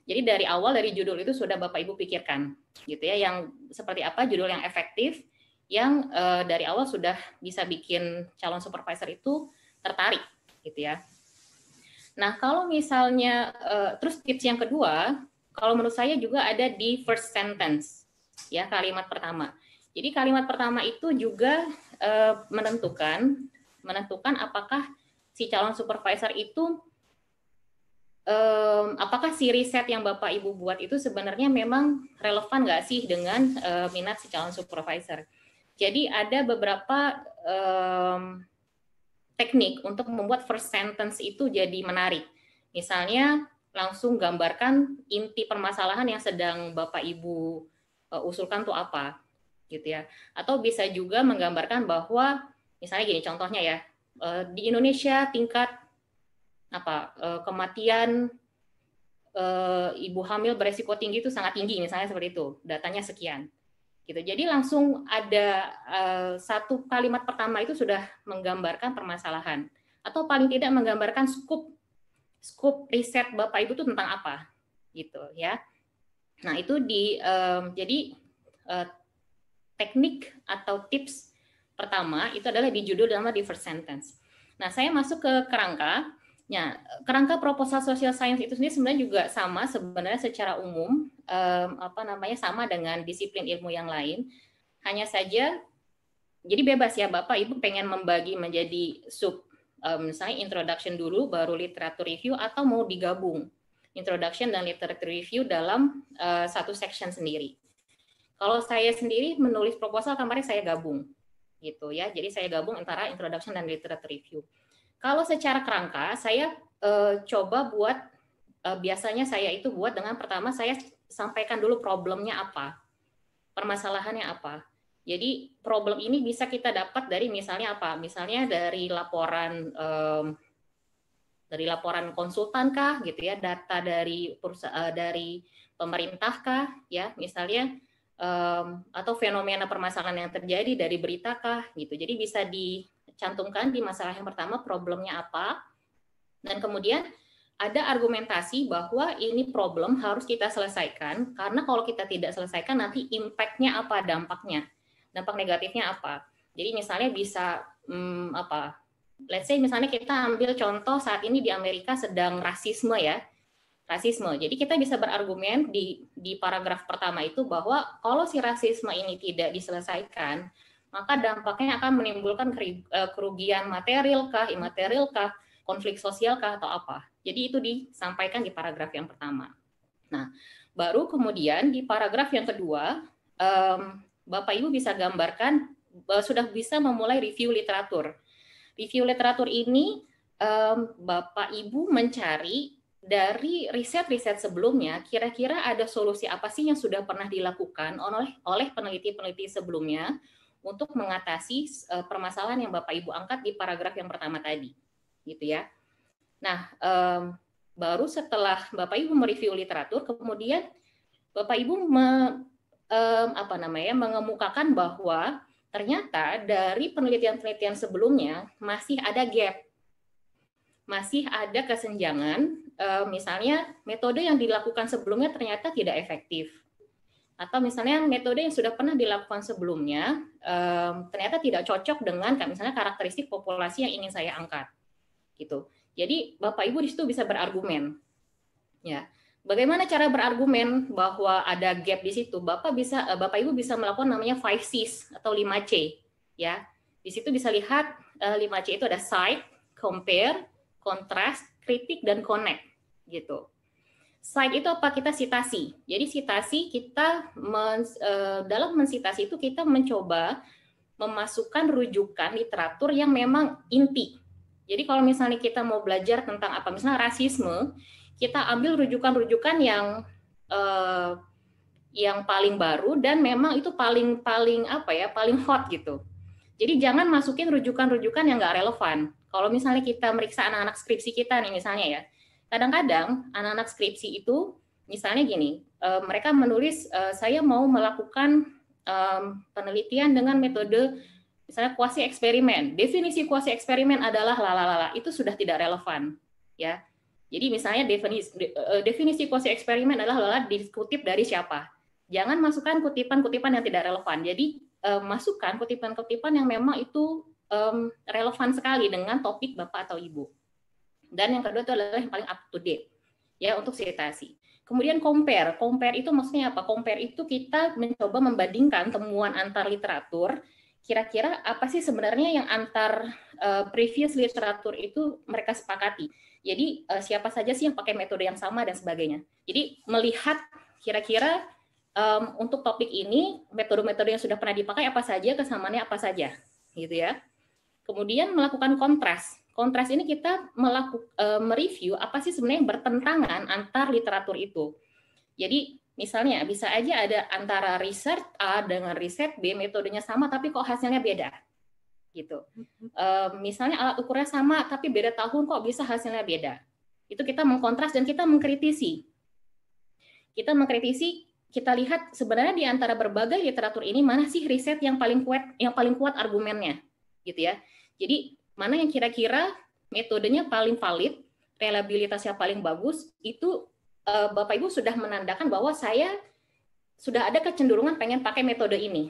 Jadi dari awal dari judul itu sudah Bapak Ibu pikirkan, gitu ya, yang seperti apa judul yang efektif, yang dari awal sudah bisa bikin calon supervisor itu tertarik, gitu ya. Nah kalau misalnya terus tips yang kedua, kalau menurut saya juga ada di first sentence, ya, kalimat pertama. Jadi kalimat pertama itu juga menentukan apakah si calon supervisor itu apakah si riset yang Bapak Ibu buat itu sebenarnya memang relevan nggak sih dengan minat si calon supervisor. Jadi ada beberapa teknik untuk membuat first sentence itu jadi menarik. Misalnya langsung gambarkan inti permasalahan yang sedang Bapak Ibu usulkan tuh apa, gitu ya. Atau bisa juga menggambarkan bahwa misalnya gini contohnya ya, di Indonesia tingkat kematian ibu hamil beresiko tinggi itu sangat tinggi, misalnya seperti itu, datanya sekian, gitu. Jadi langsung ada satu kalimat pertama itu sudah menggambarkan permasalahan, atau paling tidak menggambarkan scope riset Bapak Ibu itu tentang apa, gitu ya. Nah itu jadi teknik atau tips pertama itu adalah di judul sama di first sentence. Nah saya masuk ke kerangka. Ya, kerangka proposal social science itu sendiri sebenarnya juga sama sebenarnya secara umum sama dengan disiplin ilmu yang lain. Hanya saja jadi bebas ya Bapak Ibu pengen membagi menjadi misalnya introduction dulu baru literatur review atau mau digabung introduction dan literatur review dalam satu section sendiri. Kalau saya sendiri menulis proposal kemarin saya gabung gitu ya. Jadi saya gabung antara introduction dan literatur review. Kalau secara kerangka, saya coba buat, biasanya saya itu buat dengan pertama saya sampaikan dulu problemnya apa, permasalahannya apa. Jadi problem ini bisa kita dapat dari misalnya apa? Misalnya dari laporan konsultan kah, gitu ya, data dari pemerintah kah, ya, misalnya, atau fenomena permasalahan yang terjadi dari berita kah, gitu. Jadi bisa cantumkan di masalah yang pertama problemnya apa, dan kemudian ada argumentasi bahwa ini problem harus kita selesaikan, karena kalau kita tidak selesaikan nanti impact-nya apa, dampak negatifnya apa. Jadi misalnya bisa let's say misalnya kita ambil contoh saat ini di Amerika sedang rasisme ya, jadi kita bisa berargumen di paragraf pertama itu bahwa kalau si rasisme ini tidak diselesaikan, maka dampaknya akan menimbulkan kerugian material kah, imaterial kah, konflik sosial kah, atau apa. Jadi itu disampaikan di paragraf yang pertama. Nah, baru kemudian di paragraf yang kedua, Bapak Ibu bisa gambarkan, sudah bisa memulai review literatur. Review literatur ini, Bapak Ibu mencari dari riset-riset sebelumnya, kira-kira ada solusi apa sih yang sudah pernah dilakukan oleh peneliti-peneliti sebelumnya, untuk mengatasi permasalahan yang Bapak Ibu angkat di paragraf yang pertama tadi, gitu ya. Nah, baru setelah Bapak Ibu mereview literatur, kemudian Bapak Ibu mengemukakan bahwa ternyata dari penelitian-penelitian sebelumnya masih ada gap, masih ada kesenjangan, misalnya metode yang dilakukan sebelumnya ternyata tidak efektif. Atau misalnya metode yang sudah pernah dilakukan sebelumnya ternyata tidak cocok dengan misalnya karakteristik populasi yang ingin saya angkat, gitu. Jadi Bapak Ibu di situ bisa berargumen, ya. Bagaimana cara berargumen bahwa ada gap di situ? Bapak Ibu bisa melakukan namanya 5Cs atau 5C, ya. Di situ bisa lihat 5C itu ada cite, compare, contrast, kritik, dan connect, gitu. Cite itu apa? Kita sitasi. Jadi sitasi kita dalam mensitasi itu kita mencoba memasukkan rujukan literatur yang memang inti. Jadi kalau misalnya kita mau belajar tentang apa, misalnya rasisme, kita ambil rujukan-rujukan yang paling baru dan memang itu paling hot gitu. Jadi jangan masukin rujukan-rujukan yang nggak relevan. Kalau misalnya kita meriksa anak-anak skripsi kita nih misalnya ya, kadang-kadang anak-anak skripsi itu misalnya gini, mereka menulis saya mau melakukan penelitian dengan metode misalnya kuasi eksperimen. Definisi kuasi eksperimen adalah lalalala, itu sudah tidak relevan ya. Jadi misalnya definisi kuasi eksperimen adalah dikutip dari siapa. Jangan masukkan kutipan-kutipan yang tidak relevan. Jadi masukkan kutipan-kutipan yang memang itu relevan sekali dengan topik Bapak atau Ibu. Dan yang kedua itu adalah yang paling up to date ya untuk sitasi. Kemudian compare. Compare itu maksudnya apa? Compare itu kita mencoba membandingkan temuan antar literatur. Kira-kira apa sih sebenarnya yang antar previous literatur itu mereka sepakati. Jadi siapa saja sih yang pakai metode yang sama dan sebagainya. Jadi melihat kira-kira untuk topik ini metode-metode yang sudah pernah dipakai apa saja, kesamaannya apa saja, gitu ya. Kemudian melakukan kontras. Kontras ini kita mereview apa sih sebenarnya yang bertentangan antar literatur itu. Jadi misalnya bisa aja ada antara riset A dengan riset B metodenya sama tapi kok hasilnya beda. Gitu. Misalnya alat ukurnya sama tapi beda tahun kok bisa hasilnya beda. Itu kita mengkontras dan kita mengkritisi. Kita lihat sebenarnya di antara berbagai literatur ini mana sih riset yang paling kuat argumennya, gitu ya. Jadi mana yang kira-kira metodenya paling valid, reliabilitasnya paling bagus, itu Bapak Ibu sudah menandakan bahwa saya sudah ada kecenderungan pengen pakai metode ini,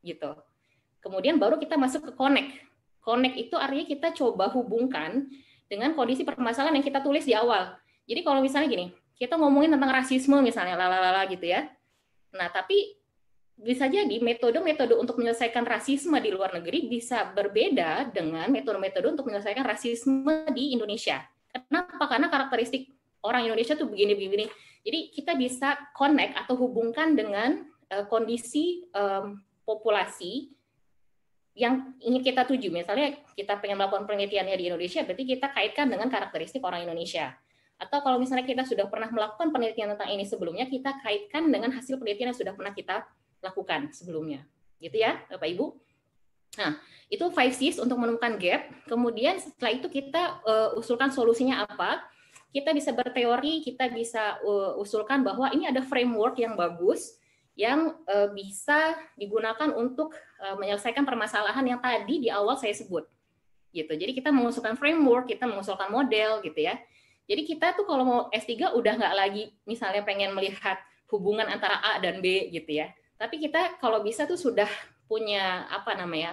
gitu. Kemudian baru kita masuk ke connect. Connect itu artinya kita coba hubungkan dengan kondisi permasalahan yang kita tulis di awal. Jadi kalau misalnya gini, kita ngomongin tentang rasisme misalnya, gitu ya. Nah, tapi bisa jadi metode-metode untuk menyelesaikan rasisme di luar negeri bisa berbeda dengan metode-metode untuk menyelesaikan rasisme di Indonesia. Kenapa? Karena karakteristik orang Indonesia tuh begini-begini. Jadi kita bisa connect atau hubungkan dengan kondisi populasi yang ingin kita tuju. Misalnya kita pengen melakukan penelitiannya di Indonesia, berarti kita kaitkan dengan karakteristik orang Indonesia. Atau kalau misalnya kita sudah pernah melakukan penelitian tentang ini sebelumnya, kita kaitkan dengan hasil penelitian yang sudah pernah kita lakukan sebelumnya. Gitu ya, Bapak Ibu. Nah, itu 5Cs untuk menemukan gap. Kemudian setelah itu kita usulkan solusinya apa. Kita bisa berteori, kita bisa usulkan bahwa ini ada framework yang bagus, yang bisa digunakan untuk menyelesaikan permasalahan yang tadi di awal saya sebut. Gitu. Jadi kita mengusulkan framework, kita mengusulkan model, gitu ya. Jadi kita tuh kalau mau S3 udah nggak lagi misalnya pengen melihat hubungan antara A dan B gitu ya. Tapi kita kalau bisa tuh sudah punya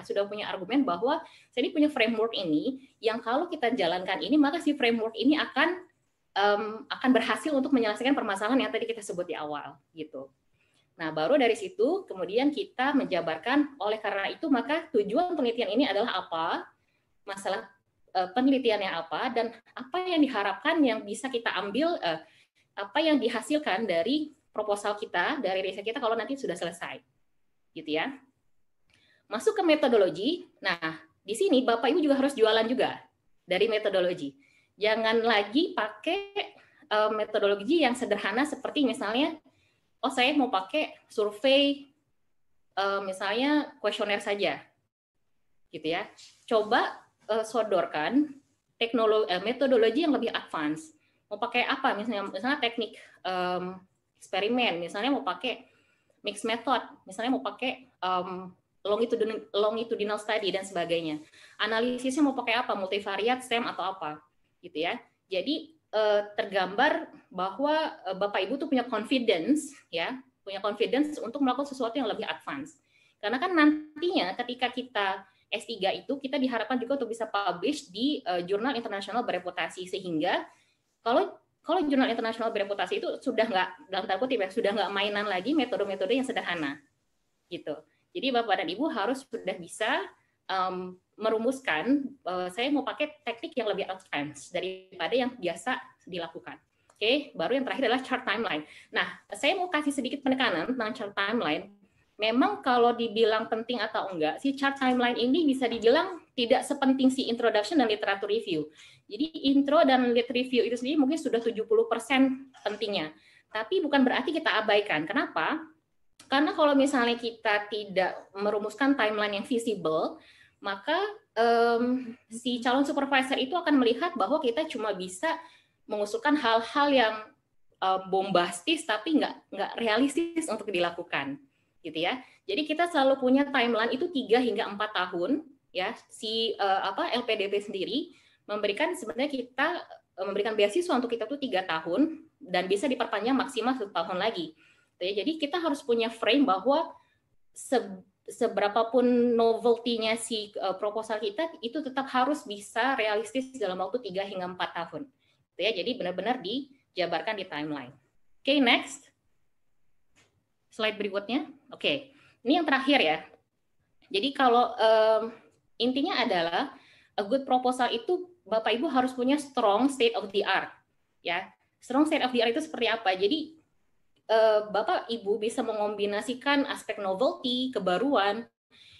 sudah punya argumen bahwa saya ini punya framework ini yang kalau kita jalankan ini maka si framework ini akan berhasil untuk menyelesaikan permasalahan yang tadi kita sebut di awal gitu. Nah, baru dari situ kemudian kita menjabarkan oleh karena itu maka tujuan penelitian ini adalah apa? Masalah penelitiannya apa dan apa yang diharapkan yang bisa kita ambil apa yang dihasilkan dari proposal kita, dari riset kita kalau nanti sudah selesai. Gitu ya. Masuk ke metodologi. Nah, di sini Bapak Ibu juga harus jualan juga dari metodologi. Jangan lagi pakai metodologi yang sederhana seperti misalnya saya mau pakai survei misalnya kuesioner saja. Gitu ya. Coba sodorkan metodologi yang lebih advance. Mau pakai apa? Misalnya teknik eksperimen, misalnya mau pakai mixed method, misalnya mau pakai longitudinal study dan sebagainya. Analisisnya mau pakai apa? Multivariate, SEM atau apa? Gitu ya. Jadi tergambar bahwa Bapak Ibu tuh punya confidence untuk melakukan sesuatu yang lebih advance. Karena kan nantinya ketika kita S3 itu kita diharapkan juga untuk bisa publish di jurnal internasional bereputasi sehingga kalau jurnal internasional bereputasi itu sudah nggak dalam tanda kutip sudah nggak mainan lagi metode-metode yang sederhana gitu. Jadi Bapak dan Ibu harus sudah bisa merumuskan saya mau pakai teknik yang lebih advance daripada yang biasa dilakukan. Oke, baru yang terakhir adalah chart timeline. Nah, saya mau kasih sedikit penekanan tentang chart timeline. Memang kalau dibilang penting atau enggak, si chart timeline ini bisa dibilang tidak sepenting si introduction dan literatur review. Jadi intro dan lit review itu sendiri mungkin sudah 70% pentingnya. Tapi bukan berarti kita abaikan. Kenapa? Karena kalau misalnya kita tidak merumuskan timeline yang visible, maka si calon supervisor itu akan melihat bahwa kita cuma bisa mengusulkan hal-hal yang bombastis tapi nggak realistis untuk dilakukan, gitu ya. Jadi kita selalu punya timeline itu 3 hingga 4 tahun, ya. Si LPDP sendiri sebenarnya kita memberikan beasiswa untuk kita tuh 3 tahun dan bisa diperpanjang maksimal 1 tahun lagi. Jadi kita harus punya frame bahwa seberapapun novelty-nya si proposal kita itu tetap harus bisa realistis dalam waktu 3 hingga 4 tahun. Jadi benar-benar dijabarkan di timeline. Oke, next. Slide berikutnya. Oke, ini yang terakhir ya. Jadi kalau intinya adalah a good proposal itu Bapak Ibu harus punya strong state of the art. Ya, strong state of the art itu seperti apa? Jadi Bapak Ibu bisa mengombinasikan aspek novelty, kebaruan,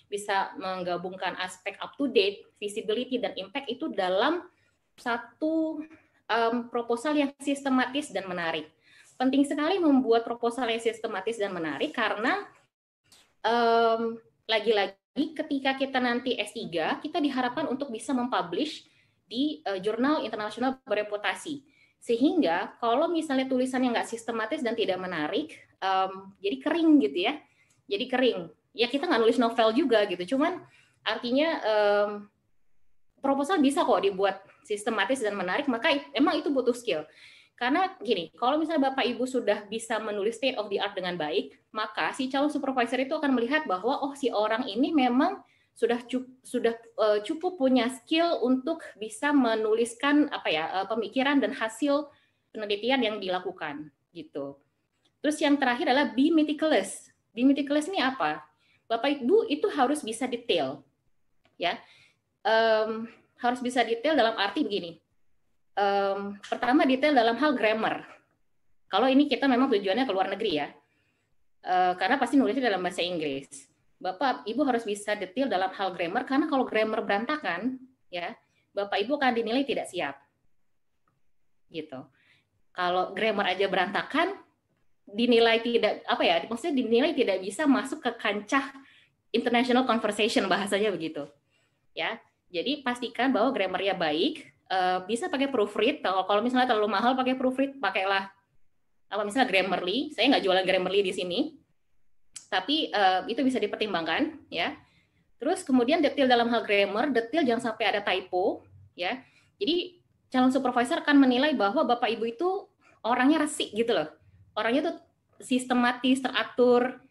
bisa menggabungkan aspek up to date, visibility dan impact itu dalam satu proposal yang sistematis dan menarik. Penting sekali membuat proposal yang sistematis dan menarik karena lagi-lagi ketika kita nanti S3, kita diharapkan untuk bisa mempublish di jurnal internasional bereputasi. Sehingga kalau misalnya tulisannya nggak sistematis dan tidak menarik, jadi kering gitu ya. Jadi kering. Ya kita nggak nulis novel juga gitu. Cuman artinya proposal bisa kok dibuat sistematis dan menarik, maka emang itu butuh skill. Karena gini, kalau misalnya Bapak Ibu sudah bisa menulis state of the art dengan baik, maka si calon supervisor itu akan melihat bahwa oh si orang ini memang sudah cukup punya skill untuk bisa menuliskan pemikiran dan hasil penelitian yang dilakukan gitu. Terus yang terakhir adalah be meticulous. Be meticulous ini apa? Bapak Ibu itu harus bisa detail, ya. Harus bisa detail dalam arti begini. Pertama detail dalam hal grammar. Kalau ini kita memang tujuannya ke luar negeri ya, karena pasti nulisnya dalam bahasa Inggris. Bapak Ibu harus bisa detail dalam hal grammar, karena kalau grammar berantakan, ya Bapak Ibu akan dinilai tidak siap. Gitu. Kalau grammar aja berantakan, dinilai tidak maksudnya dinilai tidak bisa masuk ke kancah international conversation, bahasanya begitu. Ya. Jadi pastikan bahwa grammarnya baik, bisa pakai proofread. Kalau misalnya terlalu mahal pakai proofread, pakailah misalnya Grammarly. Saya nggak jualan Grammarly di sini. Tapi itu bisa dipertimbangkan, ya. Terus kemudian detail dalam hal grammar, detail jangan sampai ada typo, ya. Jadi calon supervisor akan menilai bahwa Bapak Ibu itu orangnya resik gitu loh. Orangnya tuh sistematis, teratur,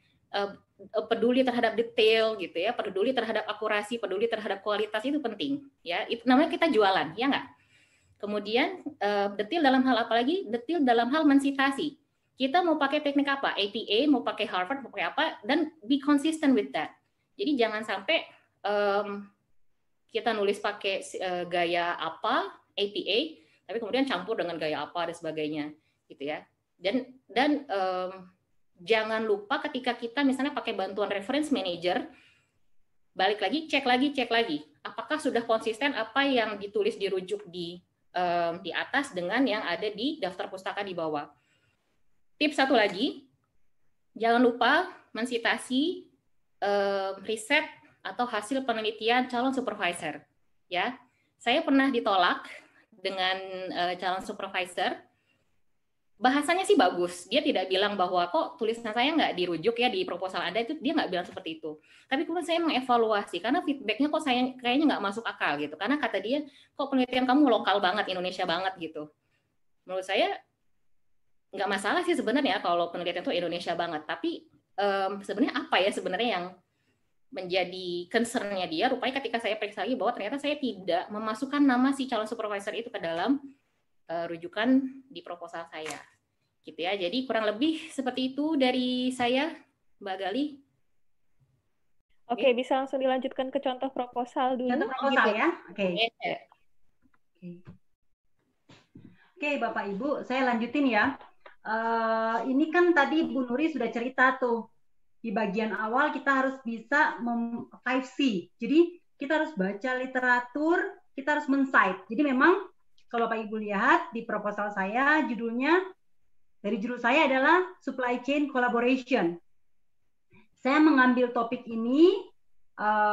peduli terhadap detail gitu ya, peduli terhadap akurasi, peduli terhadap kualitas, itu penting, ya. Itu namanya kita jualan, ya nggak? Kemudian detail dalam hal apa lagi? Detail dalam hal mensitasi. Kita mau pakai teknik apa? APA, mau pakai Harvard, mau pakai apa? Dan be consistent with that. Jadi jangan sampai kita nulis pakai gaya apa, APA, tapi kemudian campur dengan gaya apa dan sebagainya, gitu ya. Dan jangan lupa ketika kita misalnya pakai bantuan reference manager, balik lagi, cek lagi, apakah sudah konsisten apa yang ditulis dirujuk di atas dengan yang ada di daftar pustaka di bawah. Tips satu lagi, jangan lupa mensitasi riset atau hasil penelitian calon supervisor. Ya, saya pernah ditolak dengan calon supervisor. Bahasanya sih bagus, dia tidak bilang bahwa kok tulisan saya nggak dirujuk ya di proposal Anda, itu dia nggak bilang seperti itu. Tapi kemudian saya mengevaluasi karena feedbacknya kok saya kayaknya nggak masuk akal gitu. Karena kata dia kok penelitian kamu lokal banget, Indonesia banget gitu. Menurut saya nggak masalah sih sebenarnya kalau penelitian itu Indonesia banget, tapi sebenarnya apa ya sebenarnya yang menjadi concern-nya dia? Rupanya ketika saya periksa lagi bahwa ternyata saya tidak memasukkan nama si calon supervisor itu ke dalam rujukan di proposal saya, gitu ya. Jadi kurang lebih seperti itu dari saya, Mbak Gali. Oke, bisa langsung dilanjutkan ke contoh proposal dulu. Contoh proposal ya, oke. Oke, Bapak Ibu, saya lanjutin ya. Ini kan tadi Bu Nuri sudah cerita tuh, di bagian awal kita harus bisa 5C. Jadi kita harus baca literatur, kita harus men-cite. Jadi memang kalau Bapak Ibu lihat di proposal saya, dari judul saya adalah Supply Chain Collaboration. Saya mengambil topik ini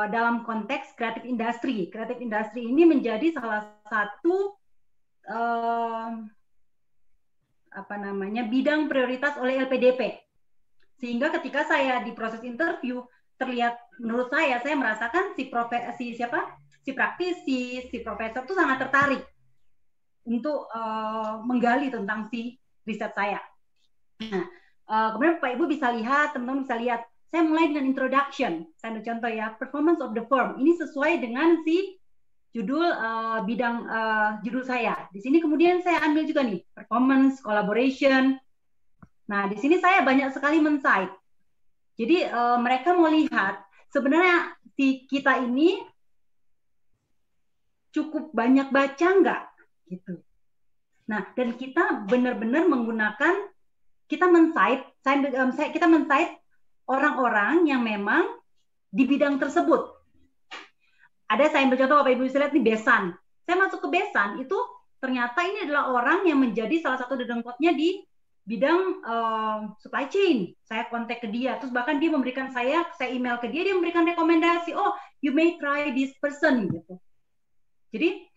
dalam konteks kreatif industri. Kreatif industri ini menjadi salah satu bidang prioritas oleh LPDP. Sehingga ketika saya di proses interview, terlihat menurut saya merasakan si praktisi, si profesor itu sangat tertarik untuk menggali tentang si riset saya. Nah, kemudian Pak Ibu bisa lihat, teman-teman bisa lihat, saya mulai dengan introduction. Saya ambil contoh ya, performance of the firm. Ini sesuai dengan si judul judul saya. Di sini kemudian saya ambil juga nih, performance, collaboration. Nah, di sini saya banyak sekali men-cite. Jadi mereka mau lihat sebenarnya si kita ini cukup banyak baca nggak gitu. Nah, dan kita benar-benar menggunakan, kita men-cite orang-orang yang memang di bidang tersebut. Ada saya ambil contoh, Bapak Ibu bisa lihat nih, Besan. Saya masuk ke Besan, itu ternyata ini adalah orang yang menjadi salah satu dedengkotnya di bidang supply chain. Saya kontak ke dia, terus bahkan dia memberikan saya email ke dia memberikan rekomendasi, oh you may try this person gitu. Jadi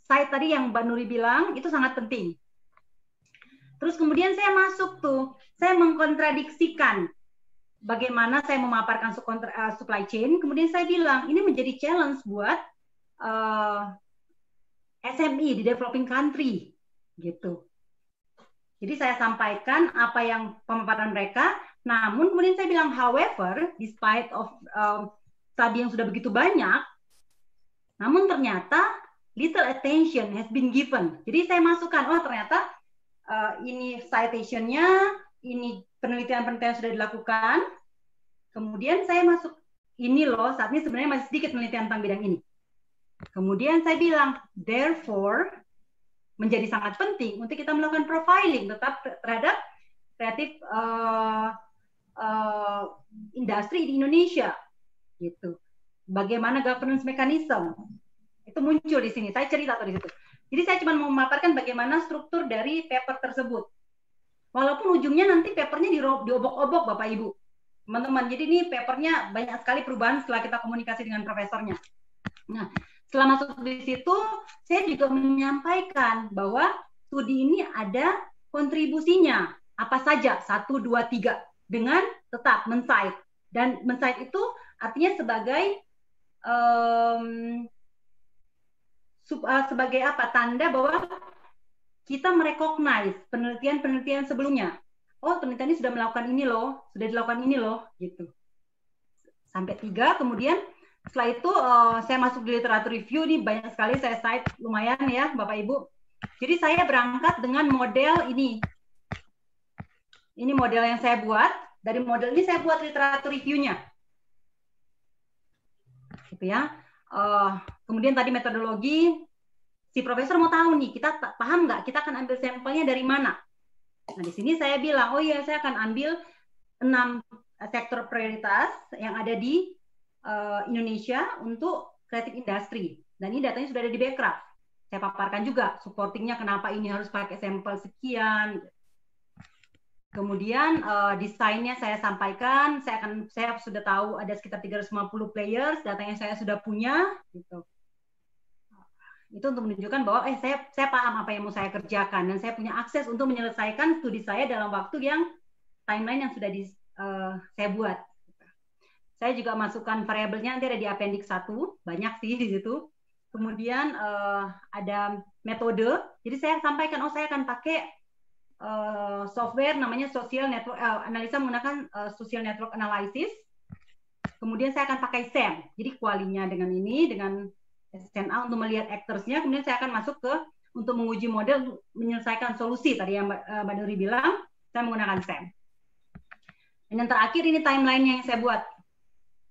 saya tadi yang Mbak Nuri bilang itu sangat penting. Terus kemudian saya masuk tuh, saya mengkontradiksikan bagaimana saya memaparkan supply chain. Kemudian saya bilang ini menjadi challenge buat SME di developing country gitu. Jadi saya sampaikan apa yang pemaparan mereka. Namun kemudian saya bilang, however, despite of tadi yang sudah begitu banyak, namun ternyata little attention has been given. Jadi saya masukkan, oh ternyata ini citation-nya, ini penelitian-penelitian sudah dilakukan. Kemudian saya masuk, ini loh, saat ini sebenarnya masih sedikit penelitian tentang bidang ini. Kemudian saya bilang, therefore, menjadi sangat penting untuk kita melakukan profiling tetap terhadap kreatif industri di Indonesia. Gitu. Bagaimana governance mechanism itu muncul di sini. Saya cerita di situ. Jadi saya cuma mau memaparkan bagaimana struktur dari paper tersebut. Walaupun ujungnya nanti papernya diobok-obok Bapak Ibu. Teman-teman, jadi ini papernya banyak sekali perubahan setelah kita komunikasi dengan profesornya. Nah, setelah masuk di situ, saya juga menyampaikan bahwa studi ini ada kontribusinya. Apa saja? 1, 2, 3. Dengan tetap men-cite. Dan men-cite itu artinya sebagai apa? Tanda bahwa kita merecognize penelitian-penelitian sebelumnya. Oh, penelitian ini sudah melakukan ini loh, sudah dilakukan ini loh, gitu. Sampai 3, kemudian setelah itu saya masuk di literatur review, nih banyak sekali saya cite, lumayan ya Bapak Ibu. Jadi saya berangkat dengan model ini. Ini model yang saya buat, dari model ini saya buat literatur review-nya. Gitu ya. Kemudian tadi metodologi, si profesor mau tahu nih, kita paham nggak kita akan ambil sampelnya dari mana? Nah, di sini saya bilang, oh iya saya akan ambil 6 sektor prioritas yang ada di Indonesia untuk kreatif industri. Dan ini datanya sudah ada di Backcraft. Saya paparkan juga supportingnya kenapa ini harus pakai sampel sekian. Kemudian desainnya saya sampaikan, saya sudah tahu ada sekitar 350 players, datanya saya sudah punya, gitu. Itu untuk menunjukkan bahwa saya paham apa yang mau saya kerjakan dan saya punya akses untuk menyelesaikan studi saya dalam waktu yang timeline yang sudah saya buat. Saya juga masukkan variabelnya, nanti ada di appendix 1, banyak sih di situ. Kemudian ada metode, jadi saya sampaikan, saya akan pakai software namanya social network analisa menggunakan social network analysis. Kemudian saya akan pakai SAM, jadi kualinya dengan ini, dengan SNA untuk melihat actors-nya. Kemudian saya akan masuk ke untuk menguji model, menyelesaikan solusi tadi yang Mbak Nuri bilang, saya menggunakan SAM. Dan yang terakhir ini timeline yang saya buat.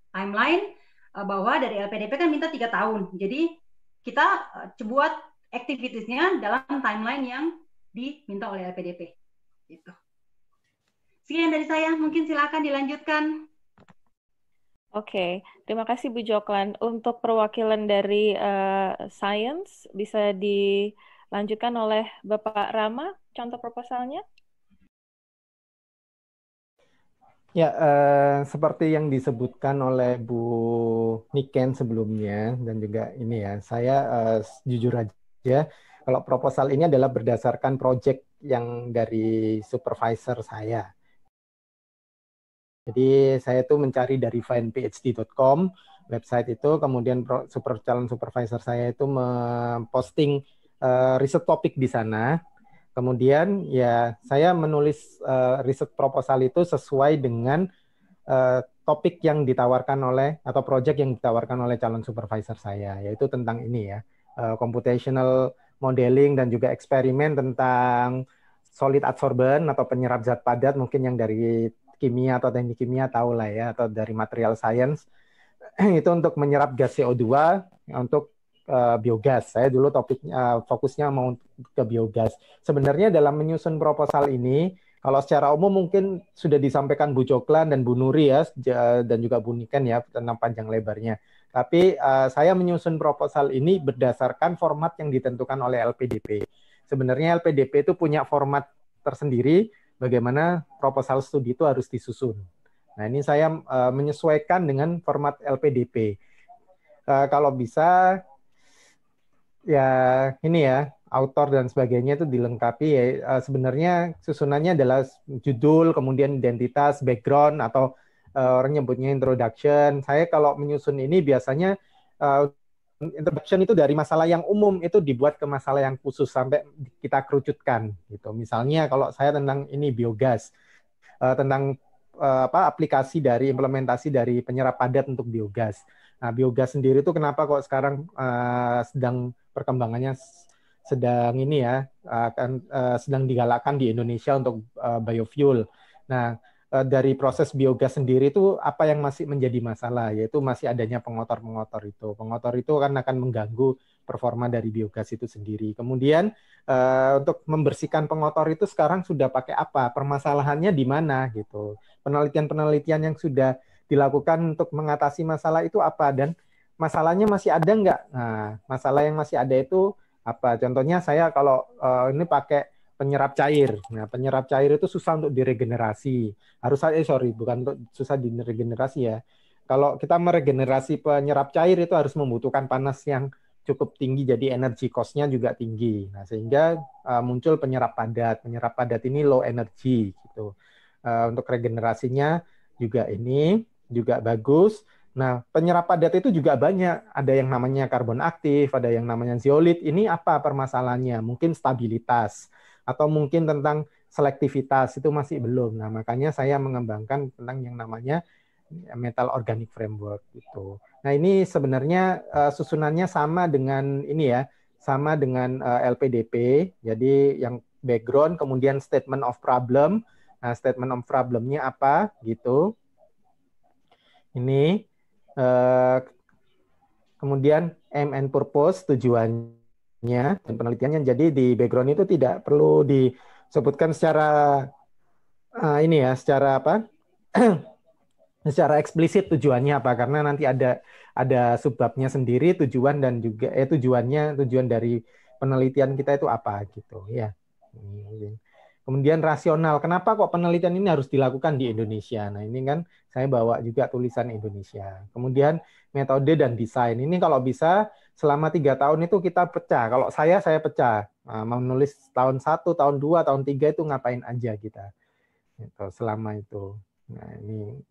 Timeline bahwa dari LPDP kan minta 3 tahun. Jadi kita buat activities-nya dalam timeline yang diminta oleh LPDP. Gitu. Sekian dari saya, mungkin silakan dilanjutkan. Oke, terima kasih Bu Joklan. Untuk perwakilan dari Science bisa dilanjutkan oleh Bapak Rama, contoh proposalnya. Ya, seperti yang disebutkan oleh Bu Niken sebelumnya dan juga ini ya, saya jujur aja kalau proposal ini adalah berdasarkan project yang dari supervisor saya. Jadi saya tuh mencari dari findphd.com website itu, kemudian calon supervisor saya itu memposting riset topik di sana. Kemudian ya saya menulis riset proposal itu sesuai dengan topik yang ditawarkan oleh atau project yang ditawarkan oleh calon supervisor saya, yaitu tentang ini ya, computational modeling dan juga eksperimen tentang solid adsorbent atau penyerap zat padat, mungkin yang dari kimia atau teknik kimia tahu lah ya, atau dari material science itu untuk menyerap gas CO2 untuk biogas. Saya dulu topiknya fokusnya mau ke biogas. Sebenarnya dalam menyusun proposal ini, kalau secara umum mungkin sudah disampaikan Bu Joklan dan Bu Nuri ya, dan juga Bu Niken ya tentang panjang lebarnya. Tapi saya menyusun proposal ini berdasarkan format yang ditentukan oleh LPDP. Sebenarnya LPDP itu punya format tersendiri bagaimana proposal studi itu harus disusun. Nah, ini saya menyesuaikan dengan format LPDP. Kalau bisa, ya ini ya, author dan sebagainya itu dilengkapi ya. Sebenarnya susunannya adalah judul, kemudian identitas, background, atau orang nyebutnya introduction. Saya kalau menyusun ini biasanya introduction itu dari masalah yang umum itu dibuat ke masalah yang khusus sampai kita kerucutkan gitu. Misalnya kalau saya tentang ini biogas, tentang aplikasi dari implementasi dari penyerap padat untuk biogas. Nah, biogas sendiri itu kenapa kok sekarang sedang perkembangannya sedang ini ya akan sedang digalakkan di Indonesia untuk biofuel. Nah, dari proses biogas sendiri itu apa yang masih menjadi masalah, yaitu masih adanya pengotor-pengotor itu. Pengotor itu kan akan mengganggu performa dari biogas itu sendiri. Kemudian untuk membersihkan pengotor itu sekarang sudah pakai apa? Permasalahannya di mana gitu. Penelitian-penelitian yang sudah dilakukan untuk mengatasi masalah itu apa dan masalahnya masih ada nggak? Nah, masalah yang masih ada itu apa? Contohnya saya kalau ini pakai penyerap cair. Nah, penyerap cair itu susah untuk diregenerasi. Bukan untuk susah diregenerasi ya. Kalau kita meregenerasi penyerap cair itu harus membutuhkan panas yang cukup tinggi, jadi energi cost-nya juga tinggi. Nah, sehingga muncul penyerap padat. Penyerap padat ini low energy gitu. Untuk regenerasinya juga ini juga bagus. Nah, penyerap padat itu juga banyak. Ada yang namanya karbon aktif, ada yang namanya zeolit. Ini apa permasalahannya? Mungkin stabilitas atau mungkin tentang selektivitas itu masih belum. Nah, makanya saya mengembangkan tentang yang namanya metal organic framework gitu. Nah, ini sebenarnya susunannya sama dengan ini ya, sama dengan LPDP. Jadi yang background, kemudian statement of problem. Nah, statement of problem-nya apa gitu. Ini kemudian aim and purpose, tujuannya dan penelitiannya. Jadi di background itu tidak perlu disebutkan secara ini ya, secara apa? Secara eksplisit tujuannya apa, karena nanti ada subbabnya sendiri, tujuan dan juga tujuan dari penelitian kita itu apa gitu ya. Kemudian rasional, kenapa kok penelitian ini harus dilakukan di Indonesia? Nah, ini kan saya bawa juga tulisan Indonesia. Kemudian metode dan desain, ini kalau bisa selama 3 tahun itu kita pecah. Kalau saya pecah, menulis tahun 1, tahun 2, tahun 3 itu ngapain aja kita gitu, selama itu. Nah,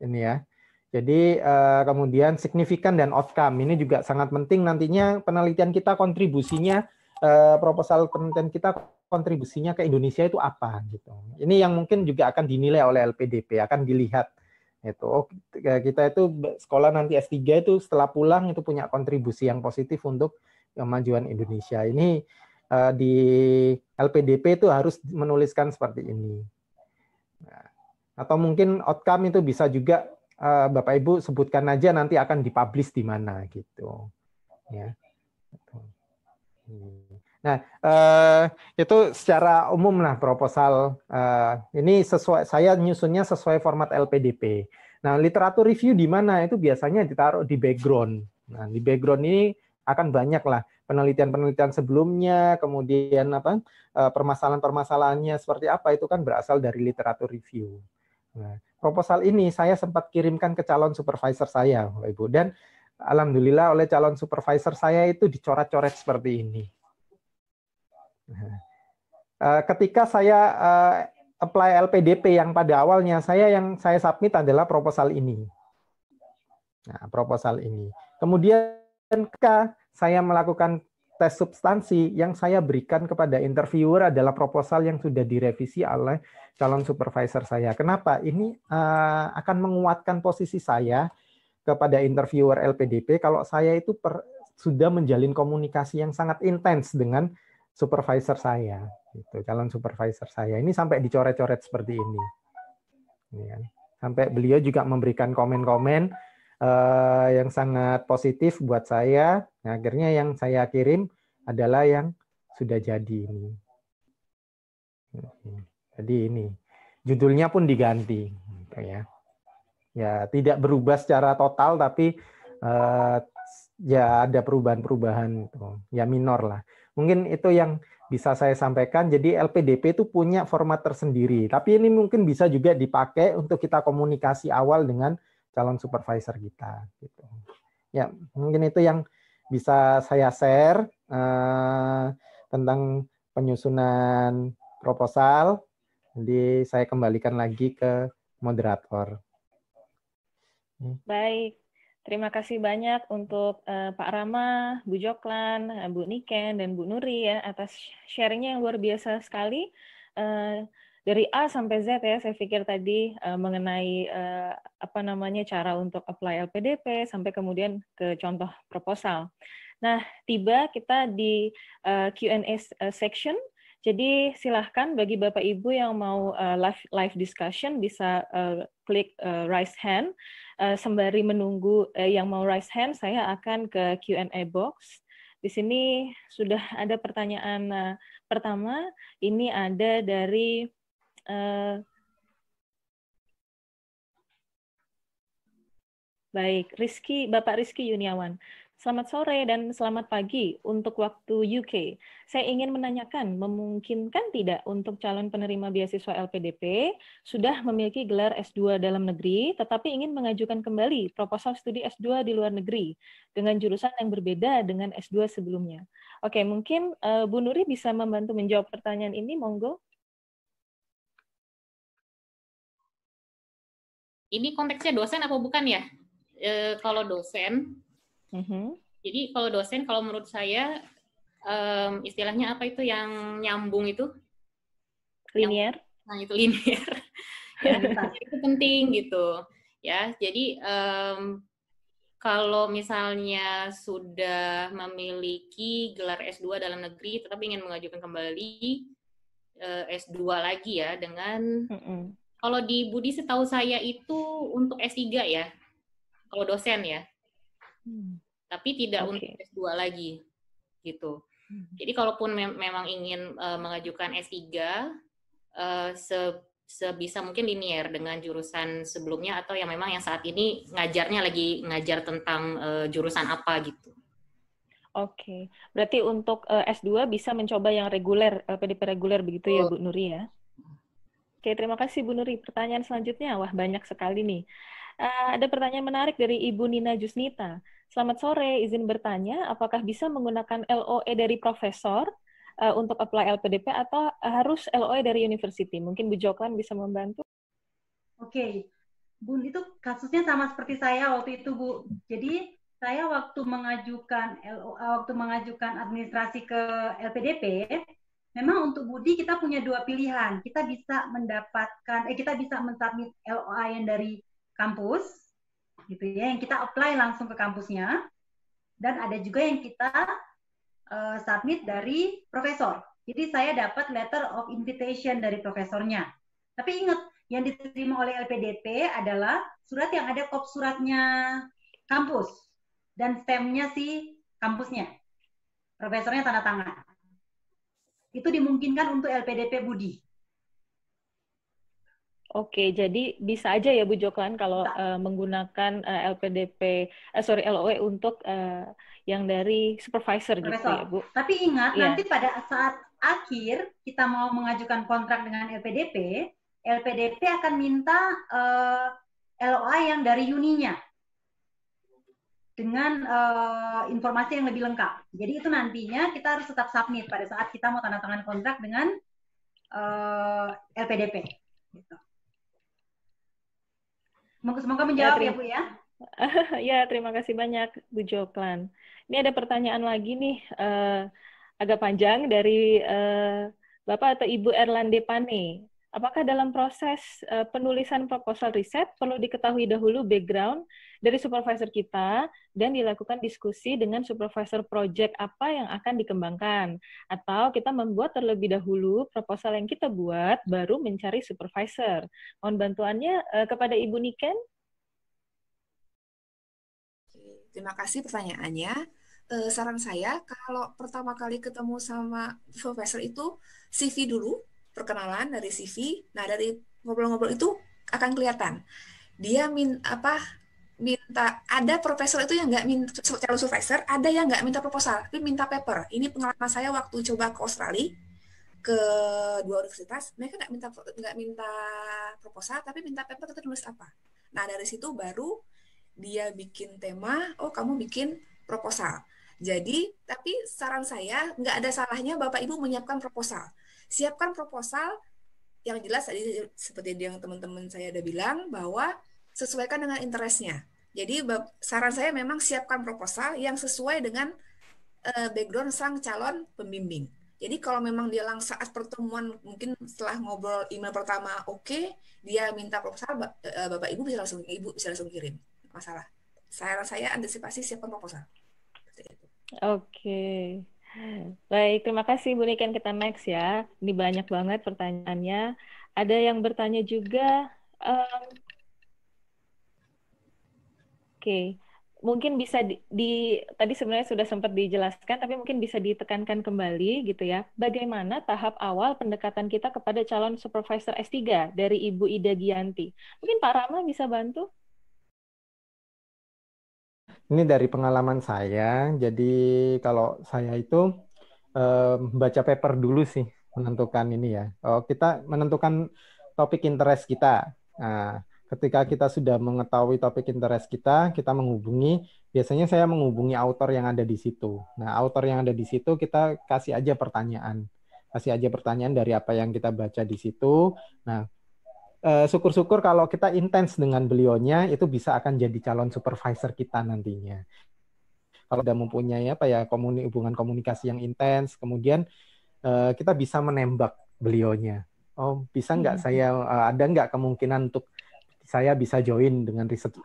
ini ya. Jadi kemudian signifikan dan outcome ini juga sangat penting nantinya penelitian kita kontribusinya proposal penelitian kita kontribusinya ke Indonesia itu apa gitu. Ini yang mungkin juga akan dinilai oleh LPDP, akan dilihat itu. Oh, kita itu sekolah nanti S3 itu setelah pulang itu punya kontribusi yang positif untuk kemajuan Indonesia. Ini di LPDP itu harus menuliskan seperti ini. Nah, atau mungkin outcome itu bisa juga Bapak Ibu sebutkan aja nanti akan dipublish di mana gitu. Ya. Nah, itu secara umum lah proposal ini saya nyusunnya sesuai format LPDP. Nah, literatur review di mana? Itu biasanya ditaruh di background. Nah, di background ini akan banyak lah penelitian-penelitian sebelumnya, kemudian apa permasalahan-permasalahannya seperti apa, itu kan berasal dari literatur review. Nah, proposal ini saya sempat kirimkan ke calon supervisor saya, Bapak Ibu, dan alhamdulillah oleh calon supervisor saya itu dicoret-coret seperti ini. Ketika saya apply LPDP yang pada awalnya yang saya submit adalah proposal ini. Nah, proposal ini. Kemudian ketika saya melakukan tes substansi, yang saya berikan kepada interviewer adalah proposal yang sudah direvisi oleh calon supervisor saya. Kenapa? Ini akan menguatkan posisi saya kepada interviewer LPDP kalau saya itu sudah menjalin komunikasi yang sangat intens dengan supervisor saya, gitu, calon supervisor saya. Ini sampai dicoret-coret seperti ini. Sampai beliau juga memberikan komen-komen yang sangat positif buat saya. Nah, akhirnya yang saya kirim adalah yang sudah jadi ini. Jadi ini judulnya pun diganti, gitu ya. Ya, tidak berubah secara total, tapi ya ada perubahan-perubahan itu, ya minor lah. Mungkin itu yang bisa saya sampaikan. Jadi LPDP itu punya format tersendiri, tapi ini mungkin bisa juga dipakai untuk kita komunikasi awal dengan calon supervisor kita. Gitu. Ya, mungkin itu yang bisa saya share tentang penyusunan proposal. Jadi saya kembalikan lagi ke moderator. Baik. Terima kasih banyak untuk Pak Rama, Bu Joklan, Bu Niken, dan Bu Nuri ya atas sharingnya yang luar biasa sekali. Dari A sampai Z ya, saya pikir tadi mengenai cara untuk apply LPDP sampai kemudian ke contoh proposal. Nah, tiba kita di Q&A section. Jadi silahkan bagi Bapak Ibu yang mau live discussion bisa klik raise hand. Sembari menunggu yang mau raise hand, saya akan ke Q&A box. Di sini sudah ada pertanyaan pertama. Ini ada dari Bapak Rizky Yuniawan. Selamat sore dan selamat pagi untuk waktu UK. Saya ingin menanyakan, memungkinkan tidak untuk calon penerima beasiswa LPDP sudah memiliki gelar S2 dalam negeri, tetapi ingin mengajukan kembali proposal studi S2 di luar negeri dengan jurusan yang berbeda dengan S2 sebelumnya. Oke, mungkin Bu Nuri bisa membantu menjawab pertanyaan ini, monggo. Ini konteksnya dosen apa bukan ya? Kalau dosen, jadi kalau dosen, kalau menurut saya istilahnya apa itu yang nyambung itu? Linear. Nah itu linear. Ya, itu penting gitu. Ya, jadi kalau misalnya sudah memiliki gelar S2 dalam negeri, tetapi ingin mengajukan kembali S2 lagi ya dengan kalau di Budi setahu saya itu untuk S3 ya, kalau dosen ya. Tapi tidak untuk S2 lagi, gitu. Jadi kalaupun memang ingin mengajukan S3, sebisa mungkin linear dengan jurusan sebelumnya atau yang memang yang saat ini ngajarnya lagi ngajar tentang jurusan apa gitu. Oke, berarti untuk S2 bisa mencoba yang reguler, LPDP reguler begitu ya Bu Nuri ya? Oke, terima kasih Bu Nuri. Pertanyaan selanjutnya, wah banyak sekali nih. Ada pertanyaan menarik dari Ibu Nina Jusnita. Selamat sore, izin bertanya, apakah bisa menggunakan LOE dari profesor untuk apply LPDP atau harus LOE dari university? Mungkin Bu Joklan bisa membantu. Oke, Bu, itu kasusnya sama seperti saya waktu itu, Bu. Jadi saya waktu mengajukan administrasi ke LPDP, memang untuk Budi kita punya dua pilihan. Kita bisa mensubmit LOA yang dari kampus, gitu ya, yang kita apply langsung ke kampusnya, dan ada juga yang kita submit dari profesor. Jadi saya dapat letter of invitation dari profesornya. Tapi ingat, yang diterima oleh LPDP adalah surat yang ada kop suratnya kampus dan stamp-nya si kampusnya. Profesornya tanda tangan. Itu dimungkinkan untuk LPDP Budi. Oke, jadi bisa aja ya Bu Joklan kalau menggunakan LOE untuk yang dari supervisor gitu ya Bu. Tapi ingat, Iya. nanti pada saat akhir kita mau mengajukan kontrak dengan LPDP, LPDP akan minta LOA yang dari Uninya dengan informasi yang lebih lengkap. Jadi itu nantinya kita harus tetap submit pada saat kita mau tanda tangan kontrak dengan LPDP. Gitu. Semoga menjawab ya Bu ya. Ya, terima kasih banyak Bu Joklan. Ini ada pertanyaan lagi nih, agak panjang dari Bapak atau Ibu Erlande Pane. Apakah dalam proses penulisan proposal riset perlu diketahui dahulu background dari supervisor kita dan dilakukan diskusi dengan supervisor project apa yang akan dikembangkan? Atau kita membuat terlebih dahulu proposal yang kita buat, baru mencari supervisor? Mohon bantuannya kepada Ibu Niken. Terima kasih pertanyaannya. Saran saya, kalau pertama kali ketemu sama supervisor itu, CV dulu, perkenalan dari CV. Nah, dari ngobrol-ngobrol itu akan kelihatan. Dia minta, ada profesor itu yang nggak minta calon supervisor, ada yang nggak minta proposal, tapi minta paper. Ini pengalaman saya waktu coba ke Australia, ke 2 universitas, mereka nggak minta proposal, tapi minta paper kita nulis apa. Nah, dari situ baru dia bikin tema, oh kamu bikin proposal. Jadi, tapi saran saya, nggak ada salahnya Bapak Ibu menyiapkan proposal. Siapkan proposal yang jelas tadi seperti yang teman-teman saya udah bilang, bahwa sesuaikan dengan interest-nya. Jadi, saran saya memang siapkan proposal yang sesuai dengan background sang calon pembimbing. Jadi kalau memang dia saat pertemuan, mungkin setelah ngobrol email pertama, oke, dia minta proposal, Bapak Ibu bisa langsung kirim. Masalah. Saya antisipasi siapkan proposal. Oke. Baik, terima kasih Bu Niken. Kita next ya. Ini banyak banget pertanyaannya. Ada yang bertanya juga. Oke. Mungkin bisa tadi sebenarnya sudah sempat dijelaskan, tapi mungkin bisa ditekankan kembali gitu ya. Bagaimana tahap awal pendekatan kita kepada calon supervisor S3 dari Ibu Ida Gianti? Mungkin Pak Rama bisa bantu? Ini dari pengalaman saya, jadi kalau saya itu baca paper dulu sih menentukan ini ya. Kita menentukan topik interest kita. Nah, ketika kita sudah mengetahui topik interest kita menghubungi, biasanya saya menghubungi author yang ada di situ. Nah, author yang ada di situ kita kasih aja pertanyaan. Kasih aja pertanyaan dari apa yang kita baca di situ. Nah, syukur-syukur kalau kita intens dengan beliaunya, itu bisa akan jadi calon supervisor kita nantinya. Kalau udah mempunyai hubungan komunikasi yang intens, kemudian kita bisa menembak beliaunya. Oh, bisa nggak ada nggak kemungkinan untuk saya bisa join dengan research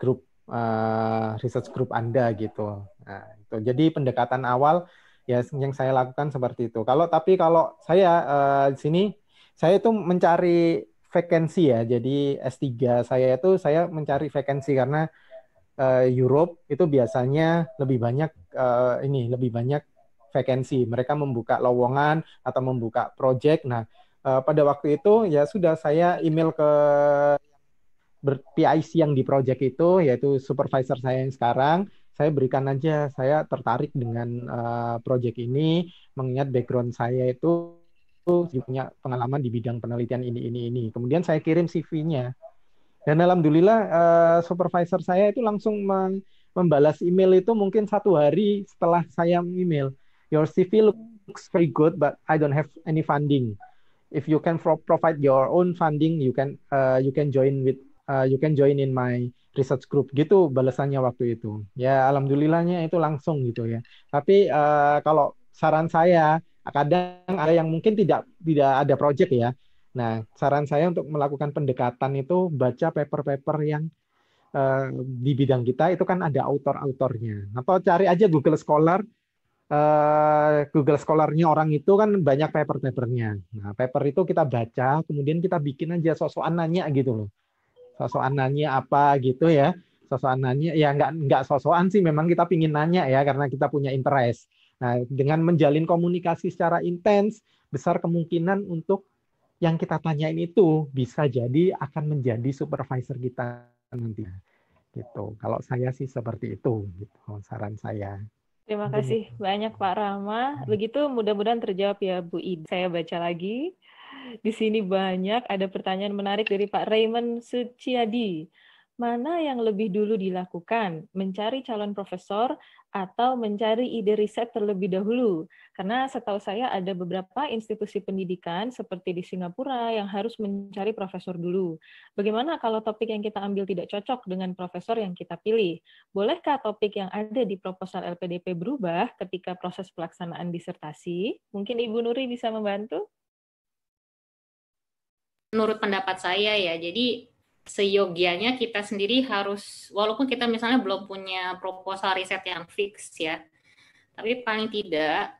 group Anda gitu. Nah, itu. Jadi pendekatan awal ya yang saya lakukan seperti itu. Kalau saya di sini saya itu mencari vacancy ya. Jadi S3 saya mencari vacancy karena Europe itu biasanya lebih banyak vacancy. Mereka membuka lowongan atau membuka project. Nah, pada waktu itu ya sudah saya email ke PIC yang di project itu, yaitu supervisor saya yang sekarang. Saya berikan aja, saya tertarik dengan project ini, mengingat background saya itu punya pengalaman di bidang penelitian ini. Kemudian saya kirim CV-nya. Dan alhamdulillah supervisor saya itu langsung membalas email itu mungkin 1 hari setelah saya email. Your CV looks very good, but I don't have any funding. If you can provide your own funding, you can join in my research group. Gitu balasannya waktu itu. Ya alhamdulillahnya itu langsung gitu ya. Tapi kalau saran saya, kadang ada yang mungkin tidak ada project ya. Nah, saran saya untuk melakukan pendekatan itu baca paper-paper yang di bidang kita itu kan ada author-autornya. Atau cari aja Google Scholar. Google Scholar-nya orang itu kan banyak paper-papernya. Nah, paper itu kita baca, kemudian kita bikin aja sosokan nanya gitu loh. Sosokan nanya apa gitu ya. Sosokan nanya, ya nggak sosokan sih, memang kita pingin nanya ya, karena kita punya interest. Nah, dengan menjalin komunikasi secara intens, besar kemungkinan untuk yang kita tanyain itu bisa jadi akan menjadi supervisor kita nanti. Gitu. Kalau saya sih seperti itu, gitu, saran saya. Terima kasih banyak Pak Rama. Begitu mudah-mudahan terjawab ya Bu Ida. Saya baca lagi. Di sini banyak ada pertanyaan menarik dari Pak Raymond Suciadi. Mana yang lebih dulu dilakukan? Mencari calon profesor atau mencari ide riset terlebih dahulu? Karena setahu saya ada beberapa institusi pendidikan seperti di Singapura yang harus mencari profesor dulu. Bagaimana kalau topik yang kita ambil tidak cocok dengan profesor yang kita pilih? Bolehkah topik yang ada di proposal LPDP berubah ketika proses pelaksanaan disertasi? Mungkin Ibu Nuri bisa membantu? Menurut pendapat saya ya, jadi seyogianya kita sendiri harus, walaupun kita misalnya belum punya proposal riset yang fix ya, tapi paling tidak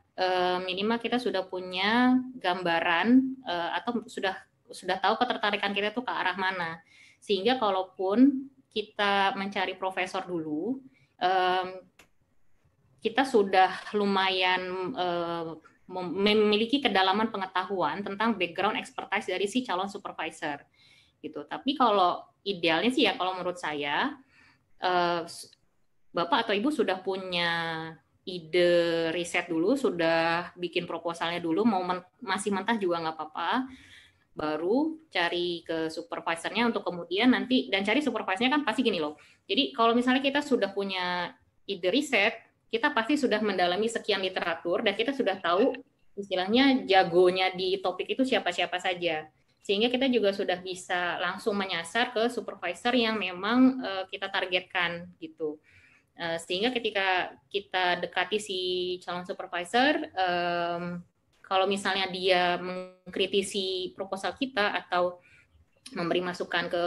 minimal kita sudah punya gambaran atau sudah tahu ketertarikan kita tuh ke arah mana, sehingga kalaupun kita mencari profesor dulu, kita sudah lumayan memiliki kedalaman pengetahuan tentang background expertise dari si calon supervisor gitu. Tapi kalau idealnya sih ya, kalau menurut saya Bapak atau Ibu sudah punya ide riset dulu, sudah bikin proposalnya dulu, masih mentah juga nggak apa-apa, baru cari ke supervisornya untuk kemudian nanti, dan cari supervisornya kan pasti gini loh. Jadi kalau misalnya kita sudah punya ide riset, kita pasti sudah mendalami sekian literatur dan kita sudah tahu istilahnya jagonya di topik itu siapa-siapa saja. Sehingga kita juga sudah bisa langsung menyasar ke supervisor yang memang kita targetkan gitu. Sehingga ketika kita dekati si calon supervisor, kalau misalnya dia mengkritisi proposal kita atau memberi masukan ke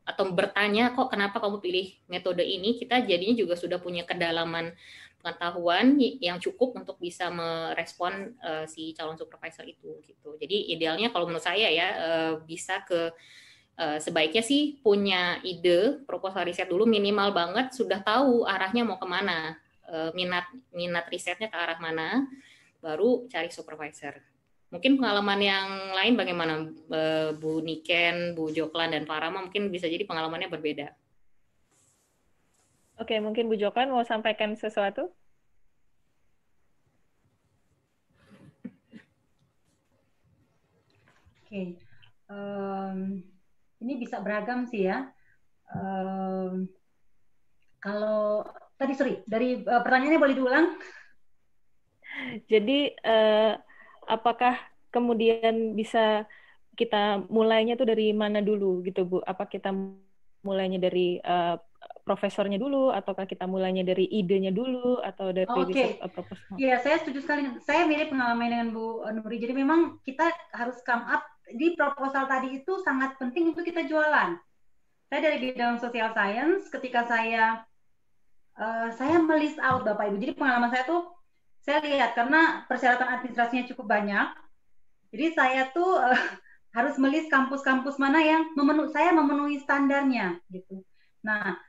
atau bertanya kok kenapa kamu pilih metode ini, kita jadinya juga sudah punya kedalaman pengetahuan yang cukup untuk bisa merespon si calon supervisor itu gitu. Jadi idealnya kalau menurut saya ya bisa ke sebaiknya sih punya ide proposal riset dulu, minimal banget sudah tahu arahnya mau kemana, minat risetnya ke arah mana, baru cari supervisor. Mungkin pengalaman yang lain bagaimana Bu Niken, Bu Joklan, dan Pak Rama mungkin bisa jadi pengalamannya berbeda. Oke, mungkin Bu Joklan mau sampaikan sesuatu? Oke, ini bisa beragam sih ya. Kalau tadi dari pertanyaannya boleh diulang? Jadi apakah kemudian bisa kita mulainya tuh dari mana dulu gitu Bu? Apa kita mulainya dari profesornya dulu, ataukah kita mulainya dari idenya dulu, atau dari riset proposal? Iya, saya setuju sekali. Saya mirip pengalaman dengan Bu Nuri. Jadi memang kita harus come up di proposal tadi itu sangat penting untuk kita jualan. Saya dari bidang social science, ketika saya melist out Bapak Ibu. Jadi pengalaman saya tuh, saya lihat karena persyaratan administrasinya cukup banyak. Jadi saya tuh harus melist kampus-kampus mana yang memenuhi standarnya gitu. Nah,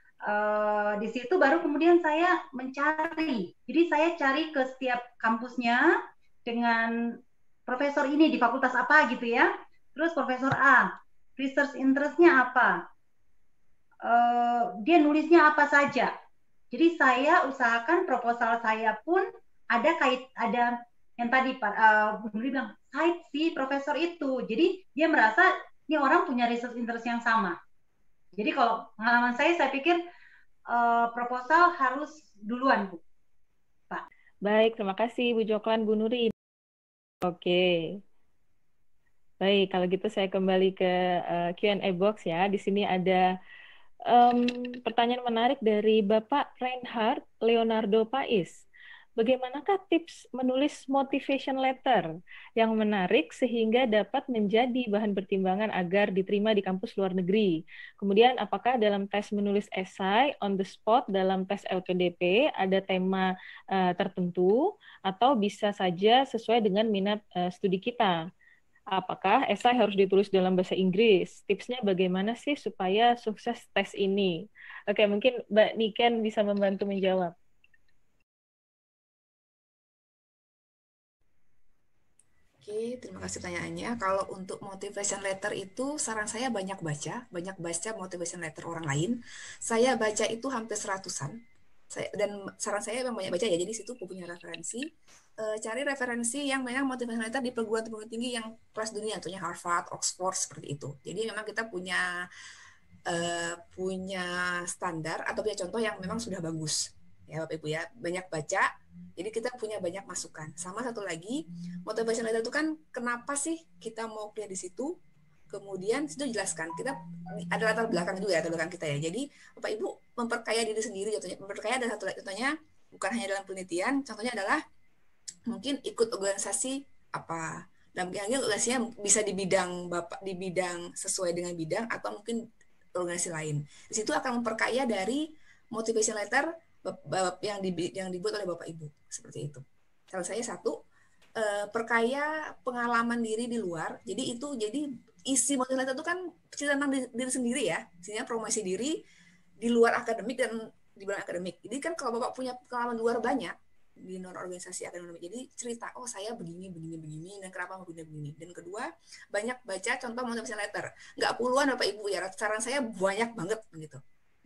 di situ baru kemudian saya mencari. Jadi saya cari ke setiap kampusnya dengan profesor ini di fakultas apa gitu ya. Terus profesor A, research interest-nya apa? Dia nulisnya apa saja. Jadi saya usahakan proposal saya pun ada yang tadi Pak Bu Nuri bilang cite si profesor itu. Jadi dia merasa ini orang punya research interest yang sama. Jadi kalau pengalaman saya pikir proposal harus duluan, Bu. Pak. Baik, terima kasih Bu Joklan, Bu Nuri. Oke. Baik, kalau gitu saya kembali ke Q&A box ya. Di sini ada pertanyaan menarik dari Bapak Reinhard Leonardo Pais. Bagaimanakah tips menulis motivation letter yang menarik sehingga dapat menjadi bahan pertimbangan agar diterima di kampus luar negeri? Kemudian, apakah dalam tes menulis esai on the spot dalam tes LPDP ada tema tertentu atau bisa saja sesuai dengan minat studi kita? Apakah esai harus ditulis dalam bahasa Inggris? Tipsnya bagaimana sih supaya sukses tes ini? Oke, mungkin Mbak Niken bisa membantu menjawab. Oke, terima kasih pertanyaannya. Kalau untuk motivation letter itu, saran saya banyak baca motivation letter orang lain. Saya baca itu hampir seratusan. Dan saran saya memang banyak baca ya, jadi situ punya referensi. Cari referensi yang memang motivation letter di perguruan tinggi yang kelas dunia, contohnya Harvard, Oxford, seperti itu. Jadi memang kita punya standar atau punya contoh yang memang sudah bagus. Ya Bapak Ibu ya, banyak baca, jadi kita punya banyak masukan. Sama satu lagi, motivation letter itu kan kenapa sih kita mau kuliah di situ? Kemudian itu jelaskan, kita ada latar belakang juga ya, latar belakang kita ya. Jadi Bapak Ibu memperkaya diri sendiri, contohnya memperkaya ada satu contohnya bukan hanya dalam penelitian, contohnya adalah mungkin ikut organisasi apa. Dan organisasinya bisa di bidang Bapak, di bidang sesuai dengan bidang atau mungkin organisasi lain. Di situ akan memperkaya dari motivation letter yang dibuat oleh Bapak Ibu, seperti itu. Salah saya satu, perkaya pengalaman diri di luar. Jadi isi motivation letter itu kan cerita tentang diri sendiri ya, isinya promosi diri di luar akademik dan di luar akademik. Jadi kan kalau Bapak punya pengalaman luar banyak di non organisasi akademik, jadi cerita saya begini dan kenapa mau begini. Dan kedua, banyak baca contoh motivation letter. Nggak puluhan Bapak Ibu ya, saran saya banyak banget gitu.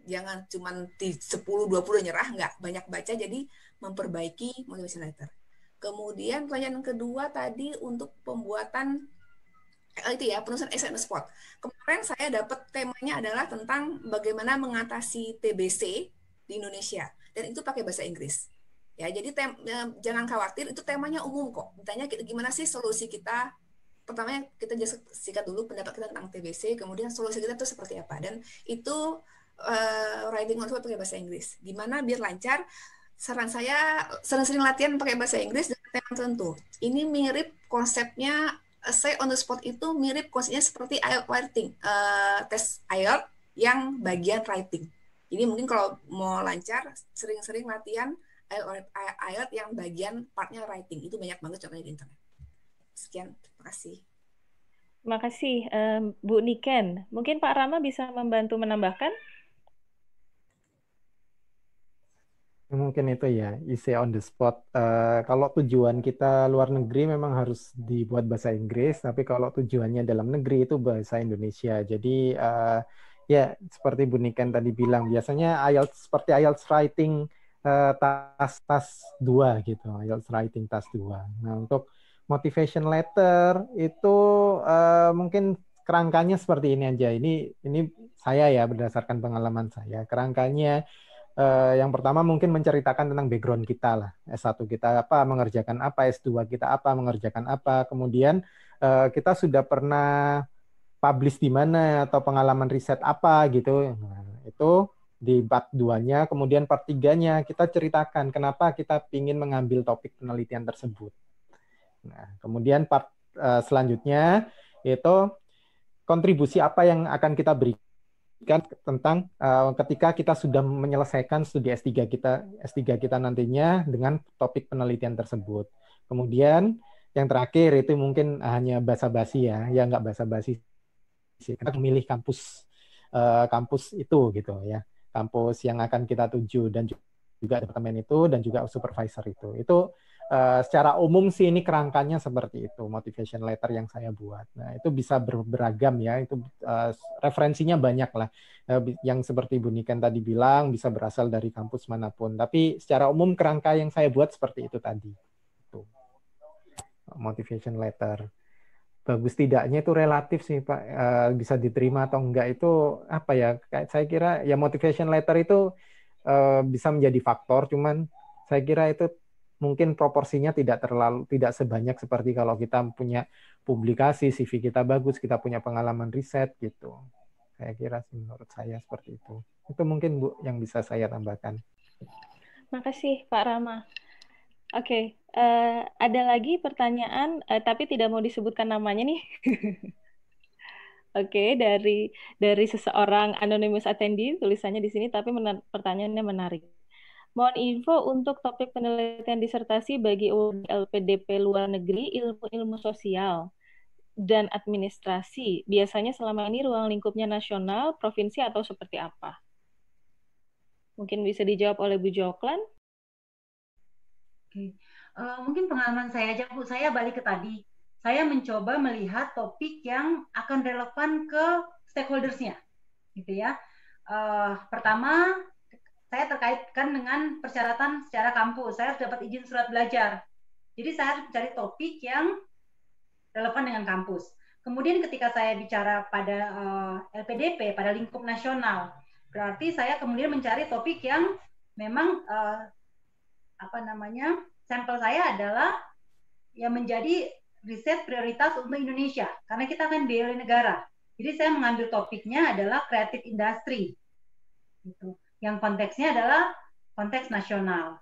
Jangan cuma di 10-20 nyerah, nggak, banyak baca, jadi memperbaiki motivation letter. Kemudian pertanyaan kedua tadi untuk pembuatan itu ya, penulisan essay on the spot. Kemarin saya dapat temanya adalah tentang bagaimana mengatasi TBC di Indonesia, dan itu pakai bahasa Inggris. Ya, jadi jangan khawatir, itu temanya umum kok. Ditanya gimana sih solusi kita. Pertamanya kita sikat dulu pendapat kita tentang TBC, kemudian solusi kita itu seperti apa. Dan itu writing on spot pakai bahasa Inggris. Gimana biar lancar? Saran saya sering-sering latihan pakai bahasa Inggris dengan tema tertentu. Ini mirip konsepnya essay on the spot, itu mirip konsepnya seperti IELTS writing, tes IELTS yang bagian writing. Jadi mungkin kalau mau lancar, sering-sering latihan IELTS yang bagian partnya writing. Itu banyak banget contohnya di internet. Sekian, terima kasih. Terima kasih, Bu Niken. Mungkin Pak Rama bisa membantu menambahkan? Mungkin itu ya, essay on the spot. Kalau tujuan kita luar negeri memang harus dibuat bahasa Inggris, tapi kalau tujuannya dalam negeri itu bahasa Indonesia. Jadi ya seperti Bu Niken tadi bilang, biasanya IELTS seperti IELTS writing tas 2 gitu, IELTS writing tas 2. Nah, untuk motivation letter itu mungkin kerangkanya seperti ini aja. Ini saya ya, berdasarkan pengalaman saya. Kerangkanya yang pertama mungkin menceritakan tentang background kita lah. S1 kita apa, mengerjakan apa, S2 kita apa, mengerjakan apa. Kemudian kita sudah pernah publish di mana atau pengalaman riset apa gitu. Nah, itu di part 2-nya. Kemudian part 3-nya kita ceritakan kenapa kita ingin mengambil topik penelitian tersebut. Nah, kemudian part selanjutnya itu kontribusi apa yang akan kita berikan tentang ketika kita sudah menyelesaikan studi S3 kita nantinya dengan topik penelitian tersebut. Kemudian yang terakhir itu mungkin hanya basa-basi ya, nggak basa-basi sih. Kita memilih kampus itu gitu ya, kampus yang akan kita tuju dan juga departemen itu dan juga supervisor itu. Itu secara umum sih ini kerangkanya seperti itu, motivation letter yang saya buat. Nah, itu bisa beragam ya, itu referensinya banyak lah. Yang seperti Bu Niken tadi bilang, bisa berasal dari kampus manapun. Tapi secara umum kerangka yang saya buat seperti itu tadi. Itu. Motivation letter. Bagus tidaknya itu relatif sih Pak, bisa diterima atau enggak itu apa ya, saya kira ya motivation letter itu bisa menjadi faktor, cuman saya kira itu mungkin proporsinya tidak sebanyak seperti kalau kita punya publikasi, CV kita bagus, kita punya pengalaman riset gitu. Saya kira sih menurut saya seperti itu. Itu mungkin Bu yang bisa saya tambahkan. Makasih Pak Rama. Oke, ada lagi pertanyaan, tapi tidak mau disebutkan namanya nih. Oke, dari seseorang anonymous attendee, tulisannya di sini, tapi pertanyaannya menarik. Mohon info untuk topik penelitian disertasi bagi LPDP luar negeri, ilmu sosial dan administrasi. Biasanya selama ini ruang lingkupnya nasional, provinsi, atau seperti apa? Mungkin bisa dijawab oleh Bu Joklan. Oke. Mungkin pengalaman saya aja Bu, saya balik ke tadi. saya mencoba melihat topik yang akan relevan ke stakeholders-nya, gitu ya. Pertama, saya terkaitkan dengan persyaratan secara kampus. Saya harus dapat izin surat belajar. Jadi saya harus mencari topik yang relevan dengan kampus. Kemudian ketika saya bicara pada LPDP, pada lingkup nasional, berarti saya kemudian mencari topik yang memang sampel saya adalah yang menjadi riset prioritas untuk Indonesia, karena kita kan biaya negara. Jadi saya mengambil topiknya adalah creative industry, gitu. Yang konteksnya adalah konteks nasional.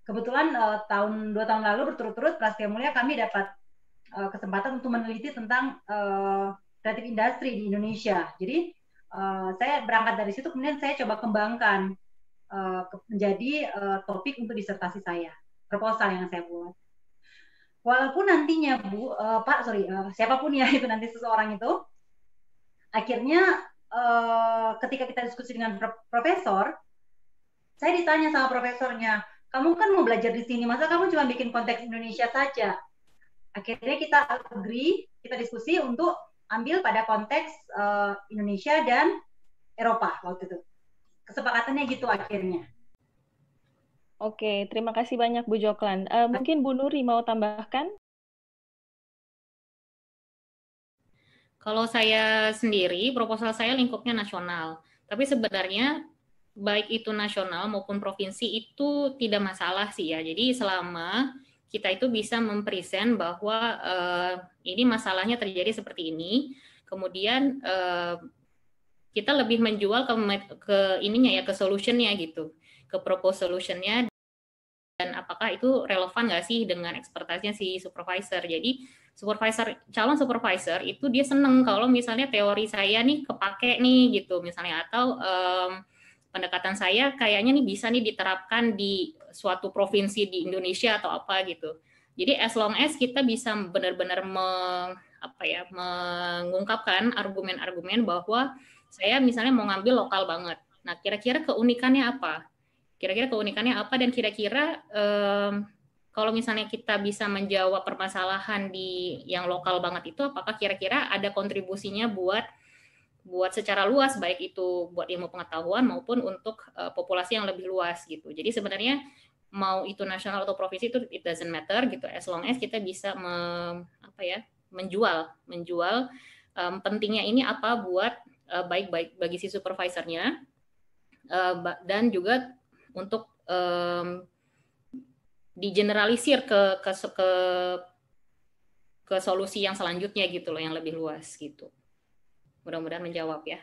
Kebetulan 2 tahun lalu berturut-turut Prasetya Mulia kami dapat kesempatan untuk meneliti tentang creative industry di Indonesia. Jadi saya berangkat dari situ, kemudian saya coba kembangkan menjadi topik untuk disertasi saya, proposal yang saya buat. Walaupun nantinya siapapun ya itu nanti seseorang itu, akhirnya ketika kita diskusi dengan profesor, saya ditanya sama profesornya, kamu kan mau belajar di sini, masa kamu cuma bikin konteks Indonesia saja? Akhirnya kita agree, kita diskusi untuk ambil pada konteks Indonesia dan Eropa waktu itu. Kesepakatannya gitu akhirnya. Oke, terima kasih banyak Bu Joklan. Mungkin Bu Nuri mau tambahkan? Kalau saya sendiri, proposal saya lingkupnya nasional. Tapi sebenarnya baik itu nasional maupun provinsi itu tidak masalah sih ya. Jadi selama kita itu bisa mempresent bahwa ini masalahnya terjadi seperti ini, kemudian kita lebih menjual ke ininya ya, ke solutionnya gitu, ke propose solutionnya, dan apakah itu relevan nggak sih dengan ekspertisnya si supervisor. Jadi calon supervisor itu dia seneng kalau misalnya teori saya nih kepake nih gitu misalnya, atau pendekatan saya kayaknya nih bisa nih diterapkan di suatu provinsi di Indonesia atau apa gitu. Jadi as long as kita bisa benar-benar mengungkapkan argumen-argumen bahwa saya misalnya mau ngambil lokal banget. Nah, kira-kira keunikannya apa? Dan kira-kira kalau misalnya kita bisa menjawab permasalahan di yang lokal banget itu, apakah kira-kira ada kontribusinya buat secara luas, baik itu buat ilmu pengetahuan maupun untuk populasi yang lebih luas gitu. Jadi sebenarnya mau itu nasional atau provinsi itu it doesn't matter gitu, as long as kita bisa menjual pentingnya ini apa buat baik bagi si supervisornya dan juga untuk digeneralisir ke solusi yang selanjutnya gitu loh, yang lebih luas gitu. Mudah-mudahan menjawab ya.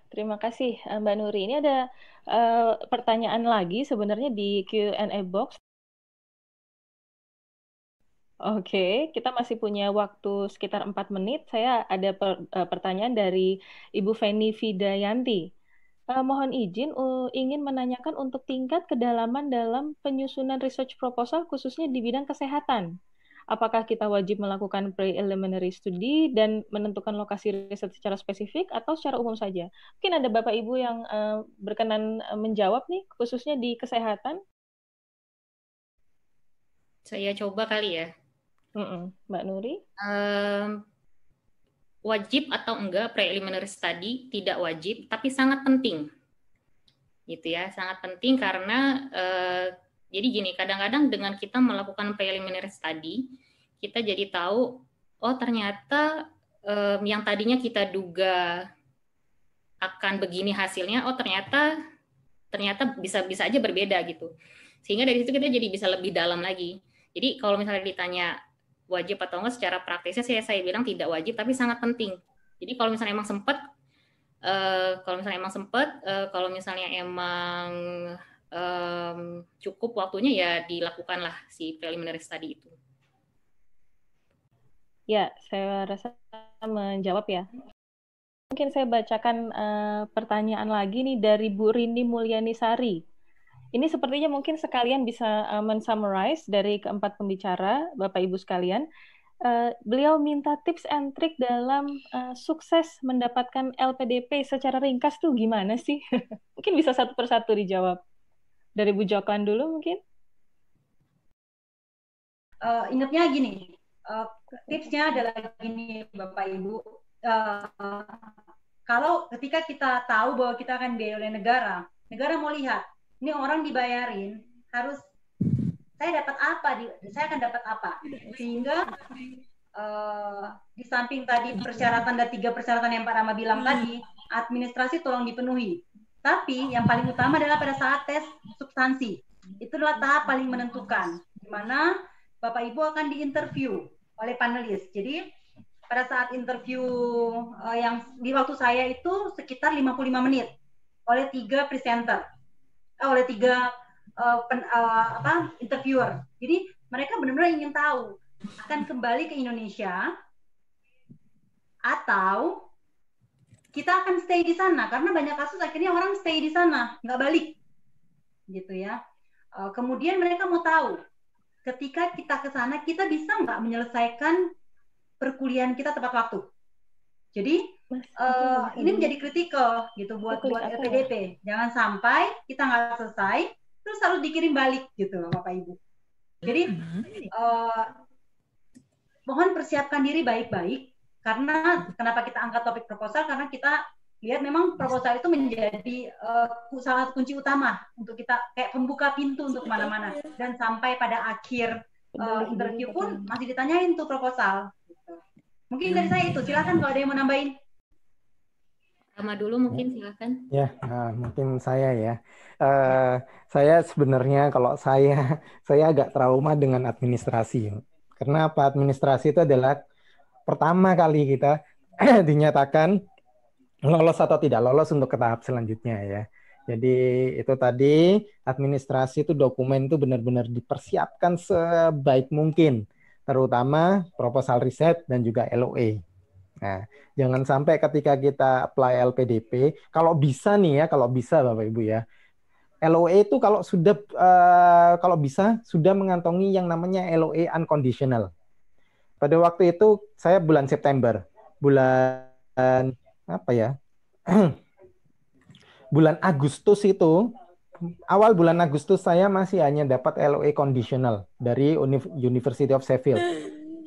Terima kasih Mbak Nuri. Ini ada pertanyaan lagi sebenarnya di Q&A box. Oke, kita masih punya waktu sekitar 4 menit. Saya ada pertanyaan dari Ibu Feni Vidayanti. Mohon izin ingin menanyakan untuk tingkat kedalaman dalam penyusunan research proposal khususnya di bidang kesehatan. Apakah kita wajib melakukan preliminary study dan menentukan lokasi riset secara spesifik atau secara umum saja? Mungkin ada Bapak Ibu yang berkenan menjawab nih, khususnya di kesehatan. Saya coba kali ya. Mbak Nuri? Wajib atau enggak preliminary study? Tidak wajib, tapi sangat penting. Gitu ya, sangat penting karena jadi gini, kadang-kadang dengan kita melakukan preliminary study, kita jadi tahu, oh ternyata yang tadinya kita duga akan begini hasilnya, oh ternyata bisa aja berbeda gitu. Sehingga dari situ kita jadi bisa lebih dalam lagi. Jadi kalau misalnya ditanya wajib atau enggak, secara praktisnya saya bilang tidak wajib, tapi sangat penting. Jadi kalau misalnya emang sempat, kalau misalnya emang cukup waktunya ya dilakukanlah si preliminary study itu. Ya, saya rasa menjawab ya. Mungkin saya bacakan pertanyaan lagi nih dari Bu Rini Mulyani Sari. Ini sepertinya mungkin sekalian bisa men-summarize dari keempat pembicara, Bapak Ibu sekalian. Beliau minta tips and trick dalam sukses mendapatkan LPDP secara ringkas tuh gimana sih? Mungkin bisa satu persatu dijawab. Dari Bu Joklan dulu mungkin. Ingatnya gini, Tipsnya adalah gini, Bapak Ibu. Kalau ketika kita tahu bahwa kita akan dibayar oleh negara, negara mau lihat, ini orang dibayarin, harus saya dapat apa, saya akan dapat apa. Sehingga di samping tadi persyaratan dan 3 persyaratan yang Pak Rama bilang tadi, administrasi tolong dipenuhi. Tapi yang paling utama adalah pada saat tes substansi. Itu adalah tahap paling menentukan, di mana Bapak Ibu akan diinterview oleh panelis. Jadi pada saat interview yang di waktu saya itu sekitar 55 menit oleh 3 presenter, oleh 3 interviewer. Jadi mereka benar-benar ingin tahu akan kembali ke Indonesia atau kita akan stay di sana, karena banyak kasus akhirnya orang stay di sana nggak balik, gitu ya. Kemudian mereka mau tahu ketika kita ke sana kita bisa nggak menyelesaikan perkuliahan kita tepat waktu. Jadi ini menjadi kritikal gitu buat LPDP. Jangan sampai kita nggak selesai terus harus dikirim balik gitu loh, Bapak Ibu. Jadi mohon persiapkan diri baik-baik, karena kenapa kita angkat topik proposal, karena kita lihat memang proposal itu menjadi salah satu kunci utama untuk kita kayak pembuka pintu untuk kemana-mana, dan sampai pada akhir interview pun masih ditanyain tuh proposal. Mungkin dari saya itu, silakan kalau ada yang mau nambahin. Rama dulu mungkin, silakan. Ya, mungkin saya ya. Saya sebenarnya kalau saya agak trauma dengan administrasi. Karena apa? Administrasi itu adalah pertama kali kita dinyatakan lolos atau tidak lolos untuk ke tahap selanjutnya ya. Jadi itu tadi administrasi itu dokumen itu benar-benar dipersiapkan sebaik mungkin, terutama proposal riset dan juga LOA. Nah, jangan sampai ketika kita apply LPDP, kalau bisa nih ya, kalau bisa Bapak Ibu ya, LOA itu kalau sudah kalau bisa sudah mengantongi yang namanya LOA unconditional. Pada waktu itu saya bulan September, bulan apa ya? Bulan Agustus itu, awal bulan Agustus saya masih hanya dapat LOA conditional dari University of Sheffield.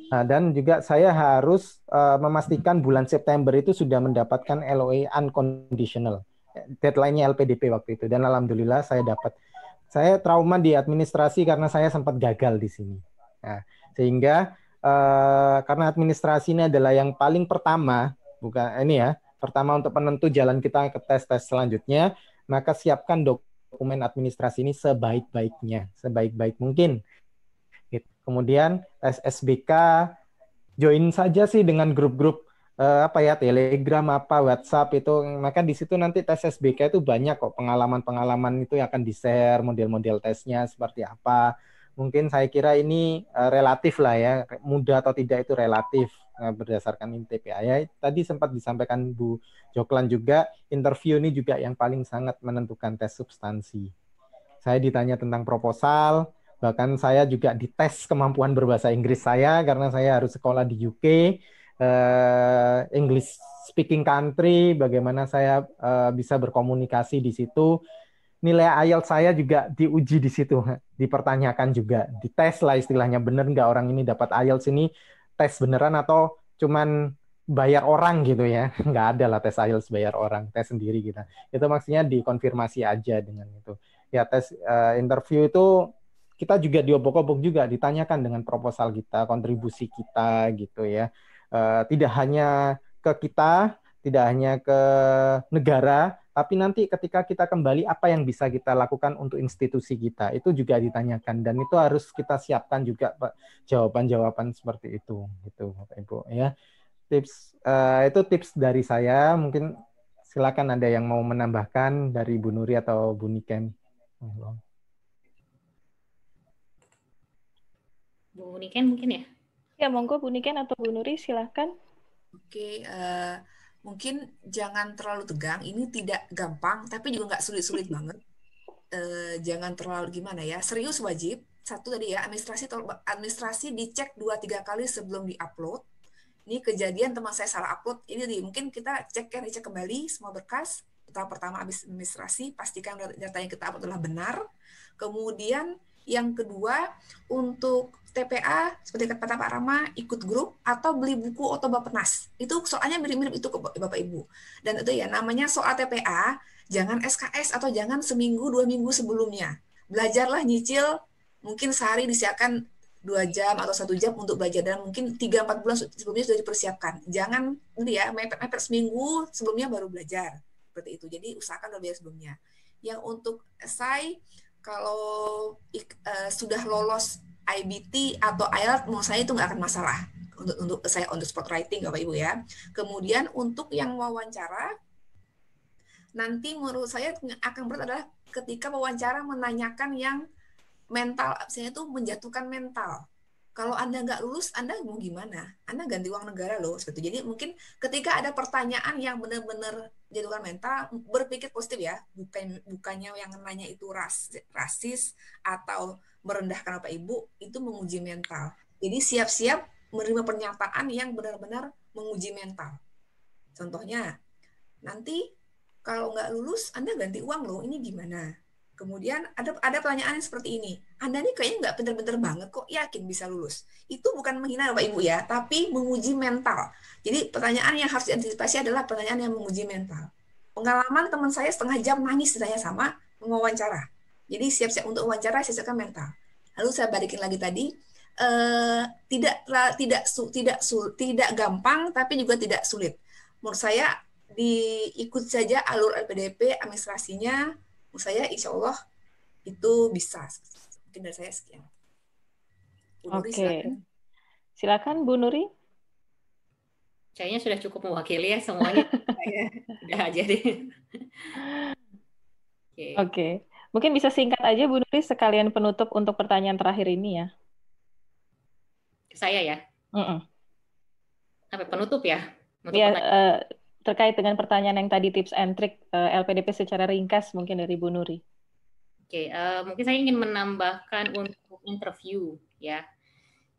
Nah, dan juga saya harus memastikan bulan September itu sudah mendapatkan LOA unconditional. Deadline-nya LPDP waktu itu, dan alhamdulillah saya dapat. Saya trauma di administrasi karena saya sempat gagal di sini. Nah, sehingga karena administrasi ini adalah yang paling pertama, bukan ini ya, pertama untuk penentu jalan kita ke tes-tes selanjutnya, maka siapkan dokumen administrasi ini sebaik-baiknya, sebaik-baik mungkin. Kemudian tes SBK, join saja sih dengan grup-grup Telegram, WhatsApp itu, maka di situ nanti tes SBK itu banyak kok pengalaman-pengalaman itu yang akan di-share, model-model tesnya seperti apa. Mungkin saya kira ini relatif lah ya, mudah atau tidak itu relatif berdasarkan TPA ya. Tadi sempat disampaikan Bu Joklan juga, interview ini juga yang paling sangat menentukan tes substansi. Saya ditanya tentang proposal, bahkan saya juga dites kemampuan berbahasa Inggris saya karena saya harus sekolah di UK, English speaking country, bagaimana saya bisa berkomunikasi di situ. Nilai IELTS saya juga diuji di situ, dipertanyakan juga, dites lah istilahnya, bener nggak orang ini dapat IELTS ini tes beneran atau cuman bayar orang gitu ya, nggak ada lah tes IELTS bayar orang, tes sendiri kita. Itu maksudnya dikonfirmasi aja dengan itu. Ya tes interview itu kita juga diobok-obok juga, ditanyakan dengan proposal kita, kontribusi kita gitu ya. Tidak hanya ke kita, tidak hanya ke negara, tapi nanti ketika kita kembali apa yang bisa kita lakukan untuk institusi kita, itu juga ditanyakan, dan itu harus kita siapkan juga Pak, jawaban-jawaban seperti itu gitu Bapak Ibu ya. Tips itu tips dari saya, mungkin silakan ada yang mau menambahkan dari Bu Nuri atau Bu Niken. Bu Niken mungkin ya? Ya, monggo Bu Niken atau Bu Nuri, silakan. Oke, mungkin jangan terlalu tegang. Ini tidak gampang, tapi juga nggak sulit-sulit banget. Jangan terlalu gimana ya. Serius wajib. Satu tadi ya, administrasi dicek 2-3 kali sebelum diupload. Ini kejadian teman saya salah upload. Ini mungkin kita cek kembali semua berkas. Tahap pertama administrasi, pastikan data yang kita upload adalah benar. Kemudian yang kedua, untuk TPA seperti kata Pak Rama, ikut grup atau beli buku atau Bappenas. Itu soalnya mirip-mirip itu kok Bapak Ibu. Dan itu ya namanya soal TPA, jangan SKS atau jangan seminggu 2 minggu sebelumnya. Belajarlah nyicil, mungkin sehari disiapkan 2 jam atau 1 jam untuk belajar, dan mungkin 3-4 bulan sebelumnya sudah dipersiapkan. Jangan ya mepet-mepet seminggu sebelumnya baru belajar. Seperti itu. Jadi usahakan belajar sebelumnya. Yang untuk esai, kalau sudah lolos IBT atau IELTS, menurut saya itu nggak akan masalah untuk saya on the spot writing, Bapak Ibu ya. Kemudian untuk yang wawancara, nanti menurut saya akan berat adalah ketika wawancara menanyakan yang mental, saya itu menjatuhkan mental. Kalau Anda nggak lulus, Anda mau gimana? Anda ganti uang negara loh. Seperti. Jadi mungkin ketika ada pertanyaan yang benar-benar jatuhkan mental, berpikir positif ya. Bukannya yang nanya itu rasis atau merendahkan Bapak Ibu, itu menguji mental. Jadi siap-siap menerima pernyataan yang benar-benar menguji mental. Contohnya, nanti kalau nggak lulus, Anda ganti uang loh. Ini gimana? Kemudian ada pertanyaan seperti ini. Anda nih kayaknya nggak pinter-pinter banget kok yakin bisa lulus. Itu bukan menghina Bapak Ibu ya, tapi menguji mental. Jadi pertanyaan yang harus diantisipasi adalah pertanyaan yang menguji mental. Pengalaman teman saya 1/2 jam nangis ditanya sama wawancara. Jadi siap-siap untuk wawancara, siapkan mental. Lalu saya balikin lagi tadi, tidak gampang tapi juga tidak sulit. Menurut saya diikut saja alur LPDP administrasinya. Saya insya Allah itu bisa. Mungkin dari saya sekian. Oke. Silakan Bu Nuri. Kayaknya sudah cukup mewakili ya semuanya. Udah aja deh. Oke. Mungkin bisa singkat aja Bu Nuri sekalian penutup untuk pertanyaan terakhir ini ya. Saya ya? Apa penutup ya? Ya, terkait dengan pertanyaan yang tadi tips and trick LPDP secara ringkas mungkin dari Bu Nuri. Oke, mungkin saya ingin menambahkan untuk interview ya.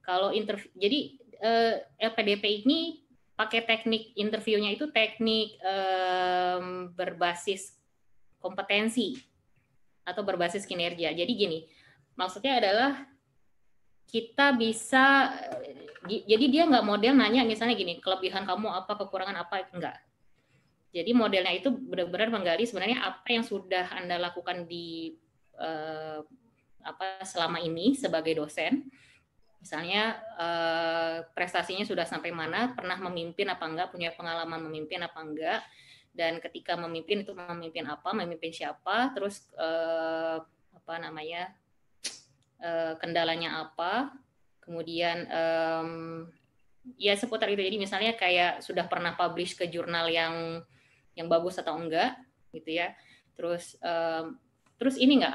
Kalau interview, jadi LPDP ini pakai teknik interviewnya itu teknik berbasis kompetensi atau berbasis kinerja. Jadi gini, maksudnya adalah kita bisa, jadi dia nggak model nanya misalnya gini, kelebihan kamu apa, kekurangan apa, enggak. Jadi modelnya itu benar-benar menggali sebenarnya apa yang sudah Anda lakukan di selama ini sebagai dosen. Misalnya prestasinya sudah sampai mana, pernah memimpin apa enggak, punya pengalaman memimpin apa enggak, dan ketika memimpin itu memimpin apa, memimpin siapa, terus kendalanya apa, kemudian ya seputar itu. Jadi misalnya kayak sudah pernah publish ke jurnal yang bagus atau enggak gitu ya, terus ini enggak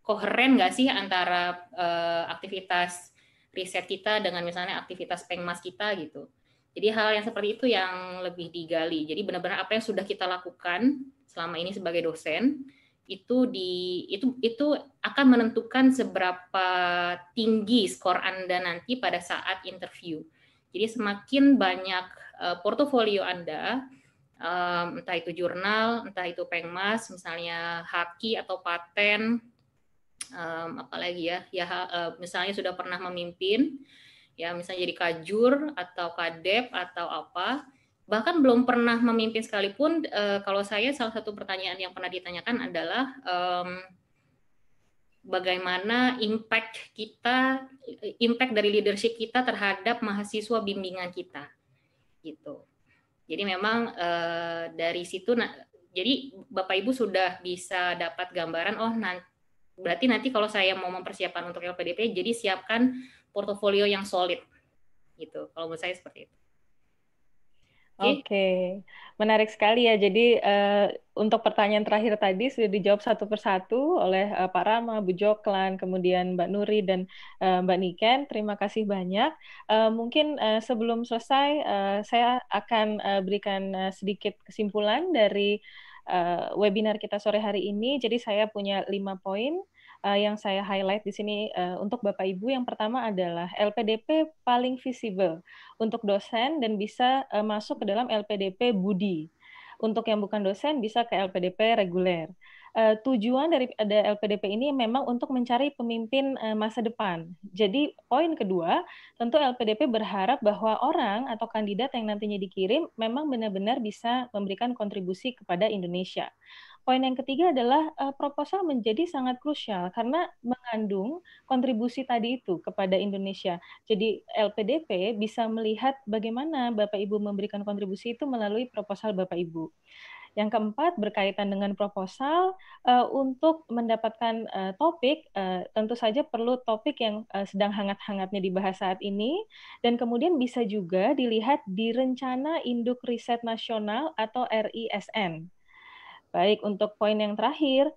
koheren nggak sih antara aktivitas riset kita dengan misalnya aktivitas pengmas kita gitu. Jadi hal yang seperti itu yang lebih digali. Jadi benar-benar apa yang sudah kita lakukan selama ini sebagai dosen itu akan menentukan seberapa tinggi skor Anda nanti pada saat interview. Jadi semakin banyak portofolio Anda, entah itu jurnal, entah itu pengmas, misalnya haki atau paten, apalagi misalnya sudah pernah memimpin, ya misalnya jadi kajur atau kadep atau apa, bahkan belum pernah memimpin sekalipun, kalau saya salah satu pertanyaan yang pernah ditanyakan adalah bagaimana impact dari leadership kita terhadap mahasiswa bimbingan kita, gitu. Jadi memang dari situ, jadi Bapak Ibu sudah bisa dapat gambaran, berarti nanti kalau saya mau mempersiapkan untuk LPDP, jadi siapkan portofolio yang solid, gitu. Kalau menurut saya seperti itu. Oke, menarik sekali ya. Jadi untuk pertanyaan terakhir tadi sudah dijawab satu persatu oleh Pak Rama, Bu Joklan, kemudian Mbak Nuri dan Mbak Niken. Terima kasih banyak. Mungkin sebelum selesai, saya akan berikan sedikit kesimpulan dari webinar kita sore hari ini. Jadi saya punya 5 poin yang saya highlight di sini untuk Bapak Ibu. Yang pertama adalah LPDP paling visible untuk dosen dan bisa masuk ke dalam LPDP Budi. Untuk yang bukan dosen bisa ke LPDP reguler. Tujuan dari LPDP ini memang untuk mencari pemimpin masa depan. Jadi poin kedua, tentu LPDP berharap bahwa orang atau kandidat yang nantinya dikirim memang benar-benar bisa memberikan kontribusi kepada Indonesia. Poin yang ketiga adalah proposal menjadi sangat krusial karena mengandung kontribusi tadi itu kepada Indonesia. Jadi LPDP bisa melihat bagaimana Bapak Ibu memberikan kontribusi itu melalui proposal Bapak Ibu. Yang keempat, berkaitan dengan proposal, untuk mendapatkan topik, tentu saja perlu topik yang sedang hangat-hangatnya dibahas saat ini, dan kemudian bisa juga dilihat di Rencana Induk Riset Nasional atau RISN. Baik, untuk poin yang terakhir,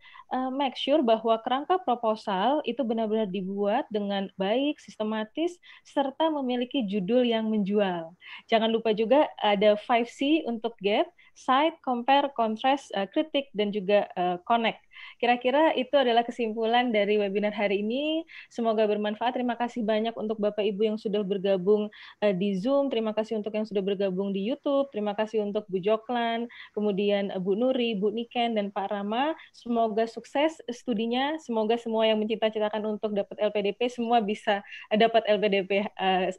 make sure bahwa kerangka proposal itu benar-benar dibuat dengan baik, sistematis, serta memiliki judul yang menjual. Jangan lupa juga ada 5C untuk GAP, Cite, Compare, Contrast, Kritik, dan juga Connect. Kira-kira itu adalah kesimpulan dari webinar hari ini. Semoga bermanfaat. Terima kasih banyak untuk Bapak Ibu yang sudah bergabung di Zoom. Terima kasih untuk yang sudah bergabung di YouTube. Terima kasih untuk Bu Joklan, kemudian Bu Nuri, Bu Niken, dan Pak Rama. Semoga sukses studinya. Semoga semua yang mencita-citakan untuk dapat LPDP semua bisa dapat LPDP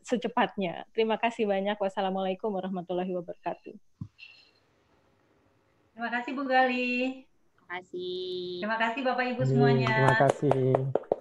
secepatnya. Terima kasih banyak. Wassalamualaikum warahmatullahi wabarakatuh. Terima kasih Bu Gali. Terima kasih. Terima kasih Bapak Ibu semuanya. Terima kasih.